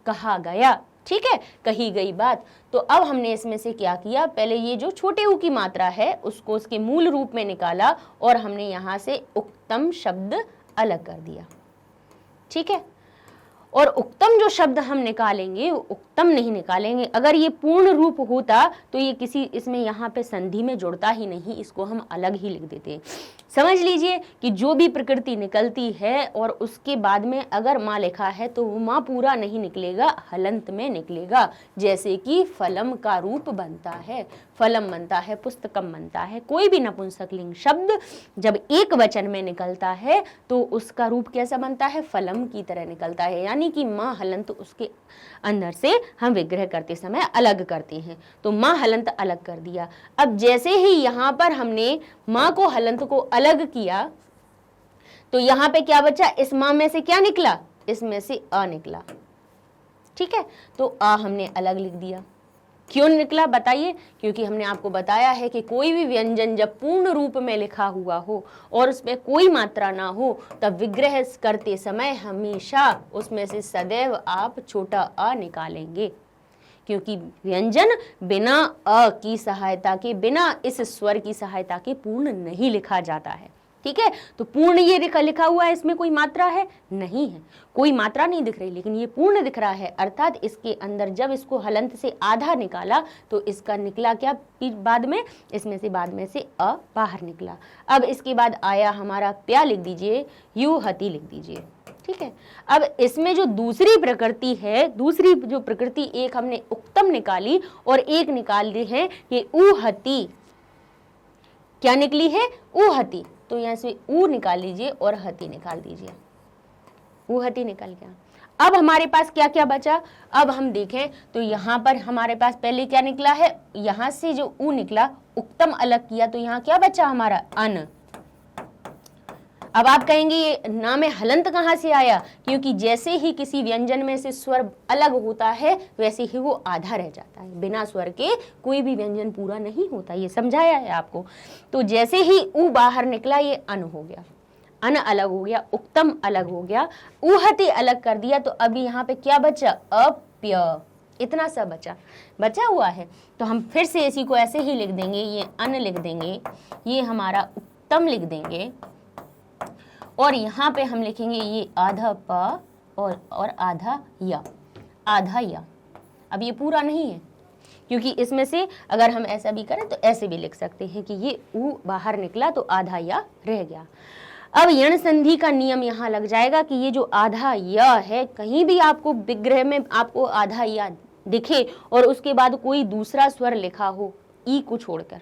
कहा गया, ठीक है, कही गई बात। तो अब हमने इसमें से क्या किया, पहले ये जो छोटे ऊ की मात्रा है उसको उसके मूल रूप में निकाला और हमने यहाँ से उक्तम शब्द अलग कर दिया, ठीक है। और उक्तम जो शब्द हम निकालेंगे वो उक्तम नहीं निकालेंगे। अगर ये पूर्ण रूप होता तो ये किसी इसमें यहाँ पे संधि में जुड़ता ही नहीं, इसको हम अलग ही लिख देते। समझ लीजिए कि जो भी प्रकृति निकलती है और उसके बाद में अगर माँ लिखा है तो वो माँ पूरा नहीं निकलेगा, हलंत में निकलेगा। जैसे कि फलम का रूप बनता है, फलम बनता है, पुस्तकम बनता है। कोई भी नपुंसकलिंग शब्द जब एक वचन में निकलता है तो उसका रूप कैसा बनता है, फलम की तरह निकलता है। यानी कि माँ हलंत उसके अंदर से हम विग्रह करते समय अलग करते हैं। तो माँ हलंत अलग कर दिया। अब जैसे ही यहाँ पर हमने माँ को हलंत को अलग किया तो यहाँ पे क्या बचा, इस माँ में से क्या निकला, इसमें से अ निकला, ठीक है। तो आ हमने अलग लिख दिया। क्यों निकला बताइए, क्योंकि हमने आपको बताया है कि कोई भी व्यंजन जब पूर्ण रूप में लिखा हुआ हो और उसमें कोई मात्रा ना हो तब विग्रह करते समय हमेशा उसमें से सदैव आप छोटा अ निकालेंगे, क्योंकि व्यंजन बिना अ की सहायता के, बिना इस स्वर की सहायता के पूर्ण नहीं लिखा जाता है, ठीक है। तो पूर्ण ये लिखा हुआ है, इसमें कोई मात्रा है नहीं है, कोई मात्रा नहीं दिख रही, लेकिन ये पूर्ण दिख रहा है। अर्थात इसके अंदर जब इसको हलंत से आधा निकाला तो इसका निकला क्या बाद में, इसमें से बाद में से अ बाहर निकला। अब इसके बाद आया हमारा प्या, लिख दीजिए, यू हति लिख दीजिए, ठीक है। अब इसमें जो दूसरी प्रकृति है, दूसरी जो प्रकृति एक हमने उक्तम निकाली और एक निकाल दी है ये ऊहति। क्या निकली है, ऊहति। तो यहाँ से ऊ निकाल लीजिए और हति निकाल दीजिए, ऊहति निकल गया। अब हमारे पास क्या क्या बचा, अब हम देखें तो यहाँ पर हमारे पास पहले क्या निकला है, यहाँ से जो ऊ निकला उक्तम अलग किया तो यहाँ क्या बचा हमारा, अन। अब आप कहेंगे ये ना में हलंत कहाँ से आया, क्योंकि जैसे ही किसी व्यंजन में से स्वर अलग होता है वैसे ही वो आधा रह जाता है। बिना स्वर के कोई भी व्यंजन पूरा नहीं होता, ये समझाया है आपको। तो जैसे ही ऊ बाहर निकला ये अन हो गया, अन अलग हो गया, उक्तम अलग हो गया, ऊहति अलग कर दिया। तो अभी यहाँ पे क्या बचा, अप्य, इतना सा बचा हुआ है। तो हम फिर से इसी को ऐसे ही लिख देंगे, ये अन लिख देंगे, ये हमारा उक्तम लिख देंगे और यहाँ पे हम लिखेंगे ये आधा प और आधा या, आधा या। अब ये पूरा नहीं है क्योंकि इसमें से अगर हम ऐसा भी करें तो ऐसे भी लिख सकते हैं कि ये ऊ बाहर निकला तो आधा या रह गया। अब यण संधि का नियम यहाँ लग जाएगा कि ये जो आधा या है, कहीं भी आपको विग्रह में आपको आधा या दिखे और उसके बाद कोई दूसरा स्वर लिखा हो ई को छोड़कर,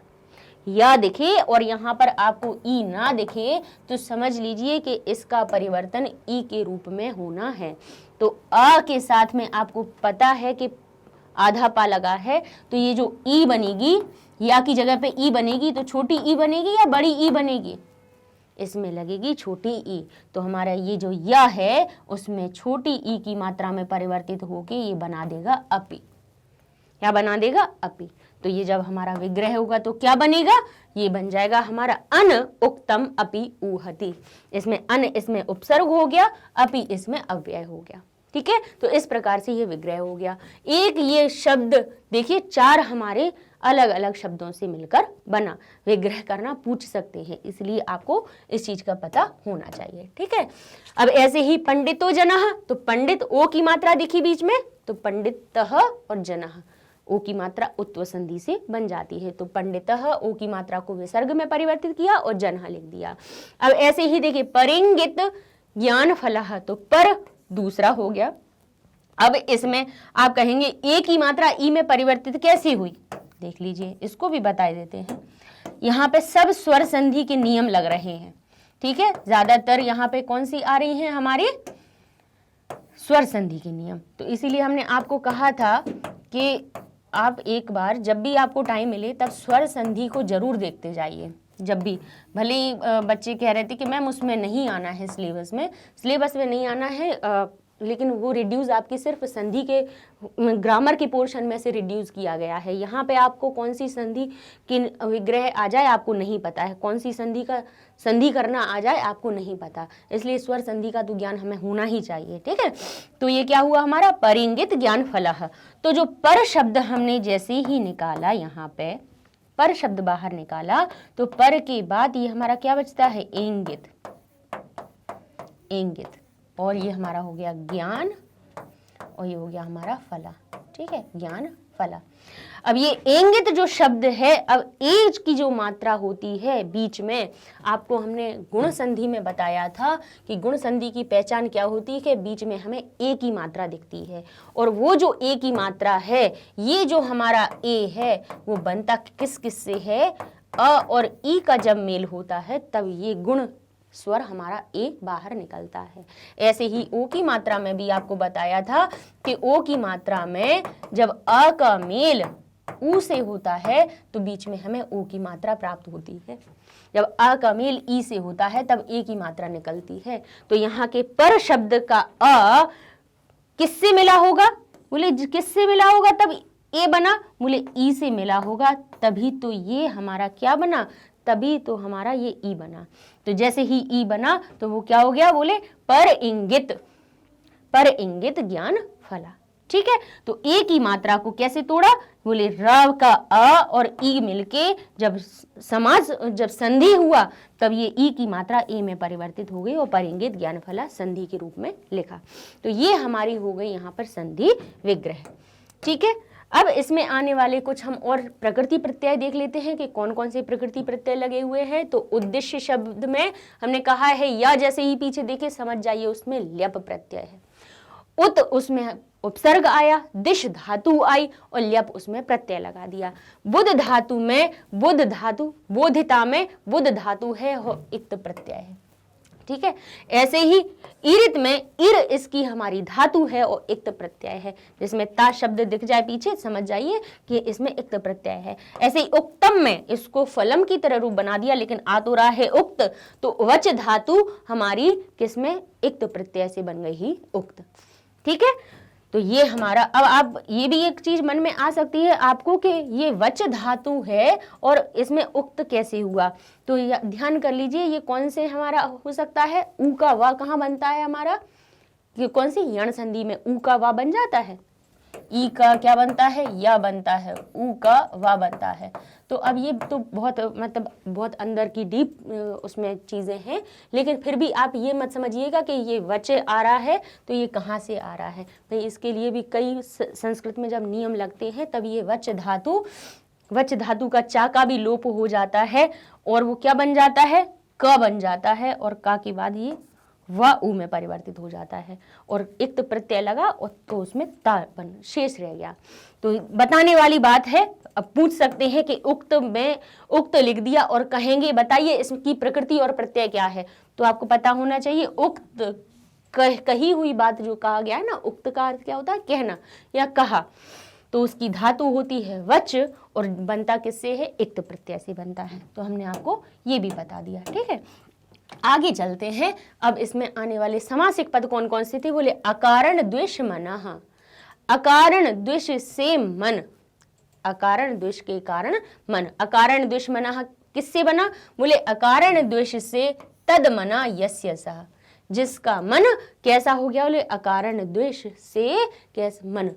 या दिखे और यहाँ पर आपको ई ना दिखे तो समझ लीजिए कि इसका परिवर्तन ई के रूप में होना है। तो अ के साथ में आपको पता है कि आधा पा लगा है तो ये जो ई बनेगी, या की जगह पे ई बनेगी तो छोटी ई बनेगी या बड़ी ई बनेगी, इसमें लगेगी छोटी ई। तो हमारा ये जो या है उसमें छोटी ई की मात्रा में परिवर्तित होके ये बना देगा अपि, क्या बना देगा, अपि। तो ये जब हमारा विग्रह होगा तो क्या बनेगा, ये बन जाएगा हमारा अन उक्तम अपि ऊहति। इसमें अन इसमें उपसर्ग हो गया, अपि इसमें अव्यय हो गया। ठीक है। तो इस प्रकार से ये विग्रह हो गया। एक ये शब्द देखिए 4 हमारे अलग अलग शब्दों से मिलकर बना। विग्रह करना पूछ सकते हैं, इसलिए आपको इस चीज का पता होना चाहिए, ठीक है। अब ऐसे ही पंडितो जनः, तो पंडित ओ की मात्रा दिखी बीच में, तो पंडितः और जनः ओ की मात्रा उत्व संधि से बन जाती है। तो पंडितः ओ की मात्रा को विसर्ग में परिवर्तित किया और जनः लिख दिया। अब ऐसे ही देखिए परिंगित ज्ञान फलः, तो पर दूसरा हो गया। अब इसमें आप कहेंगे ए की मात्रा ई में परिवर्तित कैसे हुई, देख लीजिए, इसको भी बता देते हैं। यहाँ पे सब स्वर संधि के नियम लग रहे हैं, ठीक है। ज्यादातर यहाँ पे कौन सी आ रही हैं, हमारी स्वर संधि के नियम। तो इसीलिए हमने आपको कहा था कि आप एक बार जब भी आपको टाइम मिले तब स्वर संधि को जरूर देखते जाइए। जब भी, भले ही बच्चे कह रहे थे कि मैम उसमें नहीं आना है, सिलेबस में नहीं आना है, लेकिन वो रिड्यूस आपकी सिर्फ संधि के ग्रामर के पोर्शन में से रिड्यूस किया गया है। यहाँ पे आपको कौन सी संधि की विग्रह आ जाए आपको नहीं पता है, कौन सी संधि करना आ जाए आपको नहीं पता, इसलिए स्वर संधि का तो ज्ञान हमें होना ही चाहिए, ठीक है। तो ये क्या हुआ हमारा परिंगित ज्ञान फलः। तो जो पर शब्द हमने जैसे ही निकाला, यहाँ पे पर शब्द बाहर निकाला, तो पर के बाद ये हमारा क्या बचता है, इंगित, और ये हमारा हो गया ज्ञान, और ये हो गया हमारा फला, ठीक है, ज्ञान फला। अब ये इंगित जो शब्द है, अब एज की जो मात्रा होती है बीच में, आपको हमने गुण संधि में बताया था कि गुण संधि की पहचान क्या होती है कि बीच में हमें ए की मात्रा दिखती है, और वो जो ए की मात्रा है, ये जो हमारा ए है वो बनता किस किस से है, अ और ई का जब मेल होता है तब ये गुण स्वर हमारा ए बाहर निकलता है। ऐसे ही ओ की मात्रा में भी आपको बताया था कि ओ की मात्रा में जब अ का मेल ऊ से होता है तो बीच में हमें ओ की मात्रा प्राप्त होती है। जब अ का मेल ई से होता है तब ए की मात्रा निकलती है। तो यहाँ के पर शब्द का अ किससे मिला होगा, बोले किससे मिला होगा तब ए बना, बोले ई से मिला होगा तभी तो ये हमारा क्या बना, तभी तो हमारा ये ई बना। तो जैसे ही ई बना तो वो क्या हो गया, बोले पर इंगित ज्ञान फला, ठीक है। तो ए की मात्रा को कैसे तोड़ा, बोले र का अ और ई मिलके जब संधि हुआ तब ये ई की मात्रा ए में परिवर्तित हो गई और पर इंगित ज्ञान फला संधि के रूप में लिखा। तो ये हमारी हो गई यहाँ पर संधि विग्रह, ठीक है। अब इसमें आने वाले कुछ हम और प्रकृति प्रत्यय देख लेते हैं कि कौन कौन से प्रकृति प्रत्यय लगे हुए हैं। तो उद्देश्य शब्द में हमने कहा है या, जैसे ही पीछे देखे समझ जाइए उसमें ल्यप प्रत्यय है। उत उसमें उपसर्ग आया, दिश धातु आई और ल्यप उसमें प्रत्यय लगा दिया। बुध धातु में बुध धातु, बोधिता में बुध धातु है और इक्त प्रत्यय है, ठीक है। ऐसे ही ईरित में इर इसकी हमारी धातु है और इक्त प्रत्यय है, जिसमें ता शब्द दिख जाए पीछे समझ जाइए कि इसमें इक्त प्रत्यय है। ऐसे ही उक्तम में इसको फलम की तरह रूप बना दिया लेकिन आ तो रहा है उक्त, तो वच धातु हमारी किसमें, इक्त प्रत्यय से बन गई ही उक्त, ठीक है। तो ये हमारा, अब आप ये भी एक चीज मन में आ सकती है आपको कि ये वच धातु है और इसमें उक्त कैसे हुआ। तो ध्यान कर लीजिए ये कौन से हमारा हो सकता है, ऊ का वा कहाँ बनता है हमारा, ये कौन सी यण संधि में ऊ का वा बन जाता है, ई का क्या बनता है, या बनता है, ऊ का वा बनता है। तो अब ये तो बहुत मतलब बहुत अंदर की डीप उसमें चीज़ें हैं, लेकिन फिर भी आप ये मत समझिएगा कि ये वच आ रहा है तो ये कहाँ से आ रहा है। भाई इसके लिए भी कई संस्कृत में जब नियम लगते हैं तब ये वच धातु का चा का भी लोप हो जाता है और वो क्या बन जाता है, क बन जाता है, और का के बाद ये व ऊ में परिवर्तित हो जाता है और इक्त प्रत्यय लगा और तो उसमें ता बन शेष रह गया। तो बताने वाली बात है। अब पूछ सकते हैं कि उक्त में उक्त लिख दिया और कहेंगे बताइए इसकी प्रकृति और प्रत्यय क्या है, तो आपको पता होना चाहिए उक्त कही हुई बात जो कहा गया है ना, उक्त का अर्थ क्या होता है, कहना या कहा, तो उसकी धातु होती है वच और बनता किससे है, इक्त प्रत्यय से बनता है। तो हमने आपको ये भी बता दिया, ठीक है। आगे चलते हैं। अब इसमें आने वाले समासिक पद कौन कौन से थे, बोले अकारण द्वेष मनः, अकारण द्वेष से मन, अकारण द्वेष के कारण मन, अकारण द्वेष मनः किससे बना, बोले अकारण द्वेष से तद मना यस्य सह, जिसका मन कैसा हो गया, बोले अकारण द्वेष से कैसा मन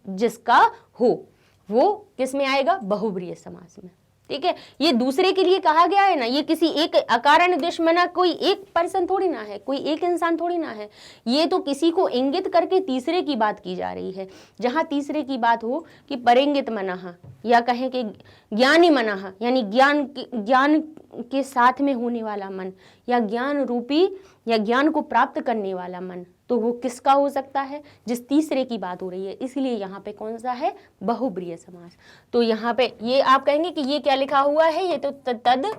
जिसका हो, वो किस में आएगा, बहुब्रीहि समास में। ठीक है, ये दूसरे के लिए कहा गया है ना, ये किसी एक अकारण द्वेष मना कोई एक पर्सन थोड़ी ना है, कोई एक इंसान थोड़ी ना है, ये तो किसी को इंगित करके तीसरे की बात की जा रही है। जहां तीसरे की बात हो कि परिंगित मनः, या कहें कि ज्ञानी मनः, यानी ज्ञान के साथ में होने वाला मन, या ज्ञान रूपी या ज्ञान को प्राप्त करने वाला मन, तो वो किसका हो सकता है, जिस तीसरे की बात हो रही है। इसलिए यहाँ पे कौन सा है, बहुब्रीहि समास। तो यहाँ पे ये आप कहेंगे कि ये क्या लिखा हुआ है, ये तो तद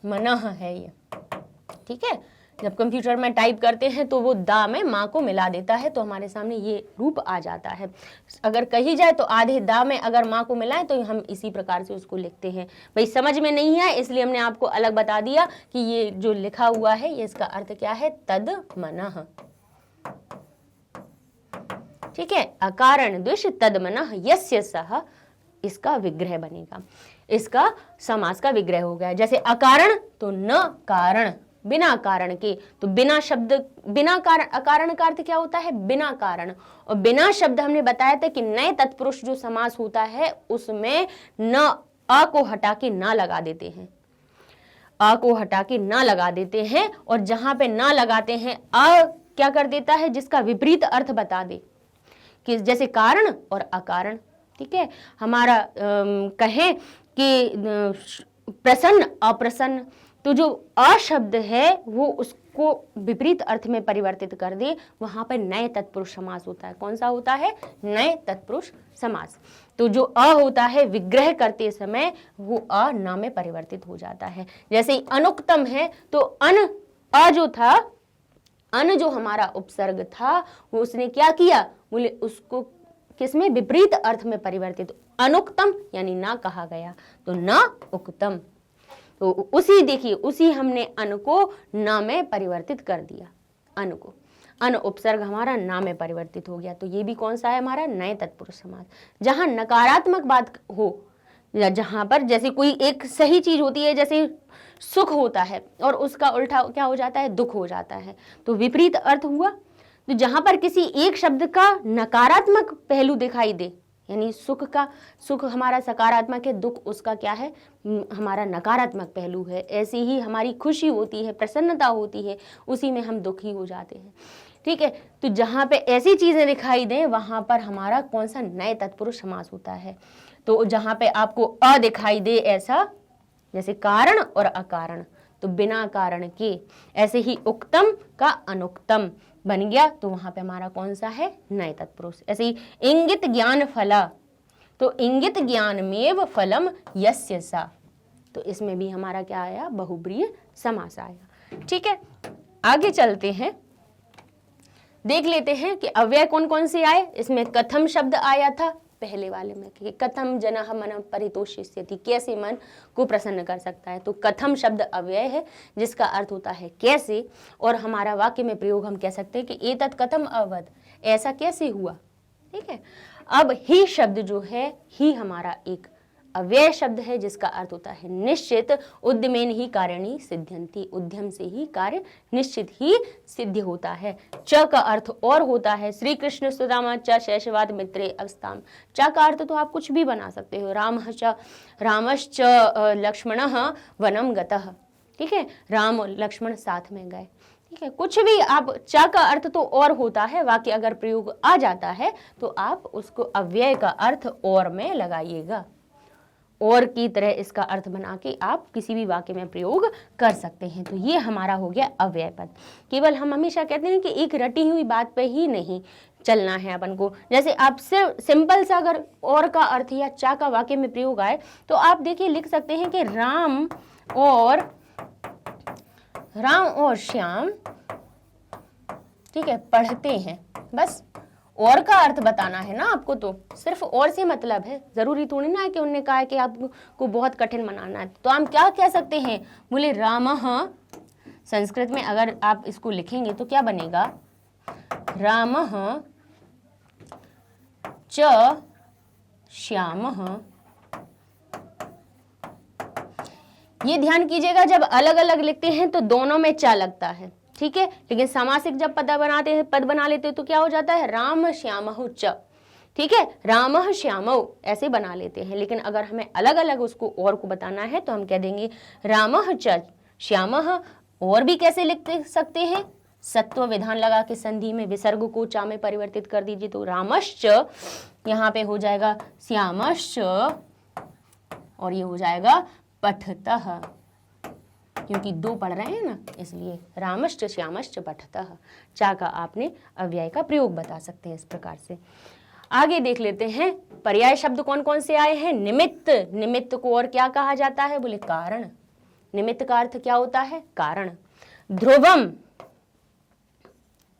मनः है ये। ठीक है, जब कंप्यूटर में टाइप करते हैं तो वो दा में माँ को मिला देता है, तो हमारे सामने ये रूप आ जाता है। अगर कही जाए तो आधे दा में अगर माँ को मिलाए तो हम इसी प्रकार से उसको लिखते हैं। भाई समझ में नहीं है इसलिए हमने आपको अलग बता दिया कि ये जो लिखा हुआ है ये इसका अर्थ क्या है, तद मनः। ठीक है, अकारण द्वेष तद मनः यस्य सः, इसका विग्रह बनेगा, इसका समास का विग्रह हो गया। जैसे अकारण तो न कारण, बिना कारण के, तो बिना शब्द, बिना कारण, अकारण का अर्थ क्या होता है, बिना कारण। और बिना शब्द हमने बताया था कि नए तत्पुरुष जो समास होता है उसमें न अ को हटा के ना लगा देते हैं, अ को हटा के ना लगा देते हैं, और जहां पे ना लगाते हैं अ क्या कर देता है, जिसका विपरीत अर्थ बता दे, कि जैसे कारण और अकारण। ठीक है, हमारा कहें कि प्रसन्न अप्रसन्न, तो जो अशब्द है वो उसको विपरीत अर्थ में परिवर्तित कर दे, वहां पर नए तत्पुरुष समास होता है। कौन सा होता है, नए तत्पुरुष समास। तो जो अ होता है विग्रह करते समय वो अ न में परिवर्तित हो जाता है। जैसे अनुक्तम है तो अ जो था, अन जो हमारा उपसर्ग था वो उसने क्या किया, बोले उसको किसमें, विपरीत अर्थ में परिवर्तित, अनुक्तम यानी ना कहा गया, तो न उक्तम। तो उसी देखिए, उसी हमने अन को न में परिवर्तित कर दिया, अन को, अन उपसर्ग हमारा ना में परिवर्तित हो गया। तो ये भी कौन सा है, हमारा नए तत्पुरुष समास। जहां नकारात्मक बात हो, या जहां पर जैसे कोई एक सही चीज होती है, जैसे सुख होता है और उसका उल्टा क्या हो जाता है, दुख हो जाता है, तो विपरीत अर्थ हुआ। तो जहां पर किसी एक शब्द का नकारात्मक पहलू दिखाई दे, यानी सुख का, सुख हमारा सकारात्मक है, दुख उसका क्या है, हमारा नकारात्मक पहलू है। ऐसे ही हमारी खुशी होती है, प्रसन्नता होती है, उसी में हम दुखी हो जाते हैं। ठीक है, तो जहां पे ऐसी चीजें दिखाई दें वहां पर हमारा कौन सा, नए तत्पुरुष समास होता है। तो जहां पे आपको अ दिखाई दे ऐसा, जैसे कारण और अकारण, तो बिना कारण के, ऐसे ही उक्तम का अनुक्तम बन गया, तो वहां पे हमारा कौन सा है, नए तत्पुरुष। ऐसे ही इंगित ज्ञान फला, तो इंगित ज्ञान मेव फलम यस्य सा, तो इसमें भी हमारा क्या आया, बहुब्रीहि समास आया। ठीक है, आगे चलते हैं, देख लेते हैं कि अव्यय कौन कौन से आए। इसमें कथम शब्द आया था पहले वाले में, कि कथम जनः मन परितोषिष्यति, कैसे मन को प्रसन्न कर सकता है। तो कथम शब्द अव्यय है जिसका अर्थ होता है कैसे, और हमारा वाक्य में प्रयोग हम कह सकते हैं कि एतत् कथम अवद, ऐसा कैसे हुआ। ठीक है, अब ही शब्द जो है, ही हमारा एक अव्यय शब्द है जिसका अर्थ होता है निश्चित। उद्यमेन ही कार्यणी सिद्ध्यन्ति, उद्यम से ही कार्य निश्चित ही सिद्ध होता है। च का अर्थ और होता है, श्री कृष्ण सुदामा च शैशवाद मित्रे अवस्थाम। च का अर्थ तो आप कुछ भी बना सकते हो, रामश्च लक्ष्मणः वनम गतः। ठीक है, राम और लक्ष्मण साथ में गए। ठीक है, कुछ भी आप, च का अर्थ तो और होता है, वाक्य अगर प्रयोग आ जाता है तो आप उसको अव्यय का अर्थ और में लगाइएगा, और की तरह इसका अर्थ बना के आप किसी भी वाक्य में प्रयोग कर सकते हैं। तो ये हमारा हो गया अव्यय पद। केवल हम हमेशा कहते हैं कि एक रटी हुई बात पे ही नहीं चलना है अपन को। जैसे आप सिर्फ सिंपल सा अगर और का अर्थ या चा का वाक्य में प्रयोग आए तो आप देखिए लिख सकते हैं कि राम और श्याम, ठीक है, पढ़ते हैं। बस और का अर्थ बताना है ना आपको, तो सिर्फ और से मतलब है, जरूरी थोड़ी ना है कि उन्होंने कहा है कि आपको बहुत कठिन बनाना है। तो हम क्या कह सकते हैं, बोले रामः, संस्कृत में अगर आप इसको लिखेंगे तो क्या बनेगा, रामः च श्यामः। ये ध्यान कीजिएगा, जब अलग अलग लिखते हैं तो दोनों में च लगता है। ठीक है। लेकिन सामासिक जब पद बना लेते हैं तो क्या हो जाता है, राम श्यामहु च, ठीक है, रामः श्यामौ ऐसे बना लेते हैं। लेकिन अगर हमें अलग अलग उसको और को बताना है तो हम कह देंगे रामः च श्यामः। और भी कैसे लिख सकते हैं, सत्व विधान लगा के संधि में विसर्ग को चा में परिवर्तित कर दीजिए, तो रामश्च यहाँ पे हो जाएगा श्यामश्च, और ये हो जाएगा पठतः, क्योंकि दो पढ़ रहे हैं ना इसलिए रामश्च श्यामश्च पठतः। चा का आपने अव्यय का प्रयोग बता सकते हैं इस प्रकार से। आगे देख लेते हैं पर्याय शब्द कौन कौन से आए हैं। निमित्त, निमित्त को और क्या कहा जाता है, बोले कारण। निमित्त का अर्थ क्या होता है, कारण। ध्रुवम,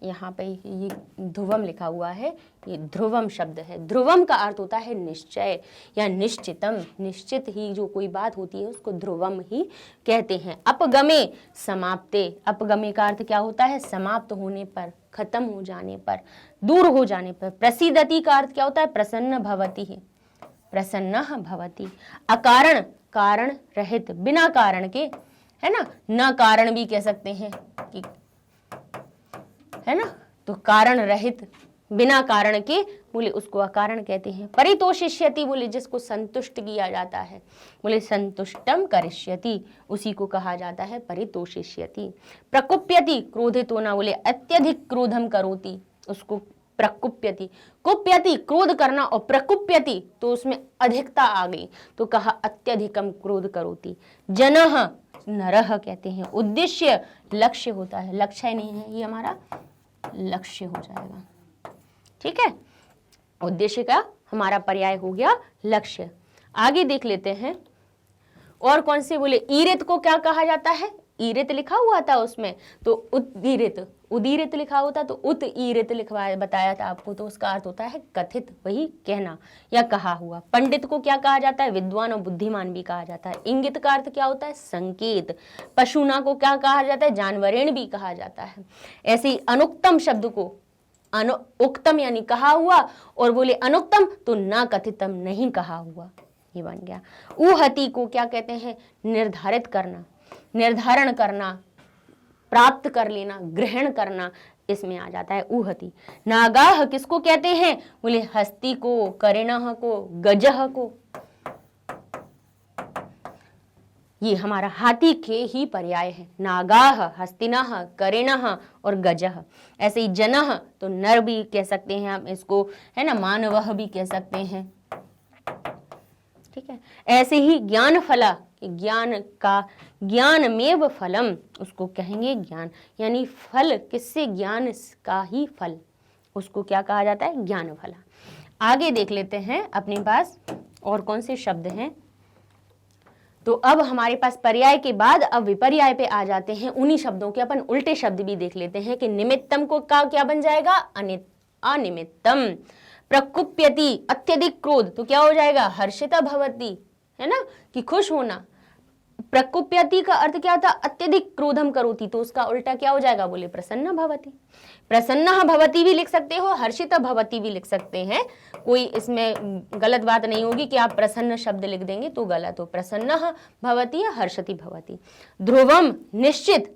यहाँ पे ये ध्रुवम लिखा हुआ है, ये ध्रुवम शब्द है। ध्रुवम का अर्थ होता है निश्चय या निश्चितम, निश्चित ही जो कोई बात होती है उसको ध्रुवम ही कहते हैं। अपगमे, समाप्ते, अपगमे का अर्थ क्या होता है, समाप्त होने पर, खत्म हो जाने पर, दूर हो जाने पर। प्रसीदति का अर्थ क्या होता है, प्रसन्न भवति है, प्रसन्नः भवति। अकारण, कारण रहित, बिना कारण के, है ना, न कारण भी कह सकते हैं कि, है ना, तो कारण रहित, बिना कारण के, बोले उसको अकारण कहते हैं। परितोषिष्यति, बोले जिसको संतुष्ट किया जाता है, बोले संतुष्टम करिष्यति, उसी को कहा जाता है परितोषिष्यति। प्रकुप्यति, क्रोधित होना, बोले अत्यधिक क्रोधम करोति, उसको प्रकुप्यति। कुप्यति क्रोध करना, और प्रकुप्यति तो उसमें अधिकता आ गई तो कहा अत्यधिकम क्रोध करोति। जनः, नरः कहते हैं। उद्देश्य, लक्ष्य होता है, लक्ष्य नहीं है, ये हमारा लक्ष्य हो जाएगा, ठीक है। उद्देश्य का हमारा पर्याय हो गया लक्ष्य। आगे देख लेते हैं और कौन से, बोले ईरित को क्या कहा जाता है, ईरित लिखा हुआ था उसमें तो उदीरित, उदीरित लिखा होता तो उत ईरित लिखवाया बताया था आपको, तो उसका अर्थ होता है कथित, वही कहना या कहा हुआ। पंडित को क्या कहा जाता है, विद्वान और बुद्धिमान भी कहा जाता है। इंगित का अर्थ क्या होता है, संकेत। पशुना को क्या कहा जाता है, जानवरेण भी कहा जाता है। ऐसे ही अनुक्तम शब्द को उक्तम यानी कहा हुआ, और बोले अनुक्तम तो ना कथितम, नहीं कहा हुआ, ये बन गया। ऊहति को क्या कहते हैं, निर्धारित करना, निर्धारण करना, प्राप्त कर लेना, ग्रहण करना, इसमें आ जाता है ऊहति। नागाह किसको कहते हैं, बोले हस्ती को, करेणः को, गजह को, ये हमारा हाथी के ही पर्याय है। नागाह, हस्तिनः, करेणः और गजः। ऐसे ही जनः तो नर भी कह सकते हैं हम इसको, है ना, मानवः भी कह सकते हैं, ठीक है। ऐसे ही ज्ञान फला, ज्ञान का, ज्ञानमेव फलम, उसको कहेंगे ज्ञान, यानी फल किससे, ज्ञान का ही फल, उसको क्या कहा जाता है, ज्ञान फला। आगे देख लेते हैं अपने पास और कौन से शब्द हैं। तो अब हमारे पास पर्याय के बाद अब विपर्याय पे आ जाते हैं। उन्हीं शब्दों के अपन उल्टे शब्द भी देख लेते हैं कि निमित्तम को का क्या बन जाएगा, अनिमित्तम। प्रकुप्यति, अत्यधिक क्रोध, तो क्या हो जाएगा, हर्षिता भवति, है ना, कि खुश होना। प्रकुप्यति का अर्थ क्या था, अत्यधिक क्रोधम करोति, तो उसका उल्टा क्या हो जाएगा, बोले प्रसन्न भवति। प्रसन्न भवति भी लिख सकते हो, हर्षिता भवति भी लिख सकते हैं, कोई इसमें गलत बात नहीं होगी कि आप प्रसन्न शब्द लिख देंगे तो गलत हो। प्रसन्न भवति या हर्षति भवति। ध्रुवम, निश्चित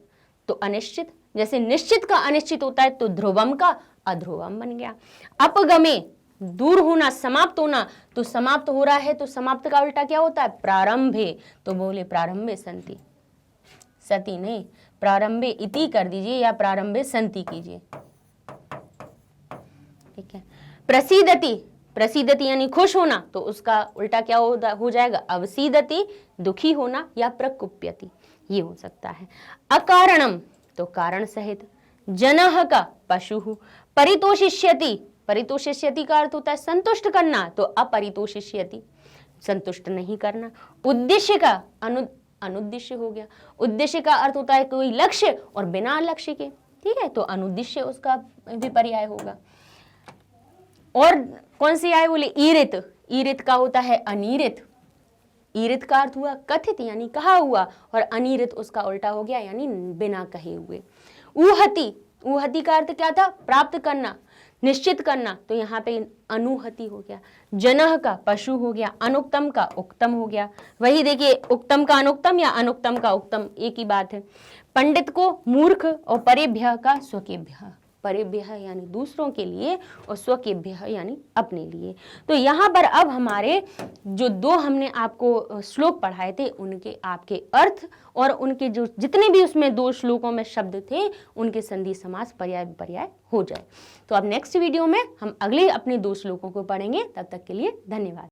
तो अनिश्चित, जैसे निश्चित का अनिश्चित होता है तो ध्रुवम का अध्रुवम बन गया। अपगमे, दूर होना, समाप्त होना, तो समाप्त हो रहा है तो समाप्त का उल्टा क्या होता है, प्रारंभे, तो बोले प्रारंभे संति, सती नहीं, प्रारंभे इति कर दीजिए या प्रारंभे संति कीजिए, ठीक है। प्रसीदति, प्रसीदति यानी खुश होना, तो उसका उल्टा क्या हो जाएगा, अवसीदति, दुखी होना या प्रकुप्यति, ये हो सकता है। अकारणम तो कारण सहित। जनः का पशु। परितोषिष्यति, परितोषिष्यति का अर्थ होता है संतुष्ट करना, तो अपरितोषिष्यति, संतुष्ट नहीं करना। उद्देश्य का अनुद्देश्य हो गया। उद्देश्य का अर्थ होता है कोई लक्ष्य और बिना लक्ष्य के, ठीक है, तो अनुद्देश्य उसका विपर्याय होगा। और कौन सी आए, बोले ईरित। ईरित का होता है अनीरित। ईरित का अर्थ हुआ कथित यानी कहा हुआ, और अनीरित उसका उल्टा हो गया यानी बिना कहे हुए। ऊहति, ऊहति का अर्थ क्या था, प्राप्त करना। निश्चित करना, तो यहाँ पे अनुहति हो गया। जनः का पशु हो गया, अनुक्तम का उक्तम हो गया। वही देखिए, उक्तम का अनुक्तम या अनुक्तम का उक्तम एक ही बात है। पंडित को मूर्ख और परेभ्य का स्वकेभ्य, परेभ्य यानी दूसरों के लिए और स्वकेभ्य यानी अपने लिए। तो यहाँ पर अब हमारे जो दो हमने आपको श्लोक पढ़ाए थे उनके आपके अर्थ और उनके जो जितने भी उसमें दो श्लोकों में शब्द थे उनके संधि समास पर्याय विपर्याय हो जाए। तो अब नेक्स्ट वीडियो में हम अगले अपने दो श्लोकों को पढ़ेंगे। तब तक के लिए धन्यवाद।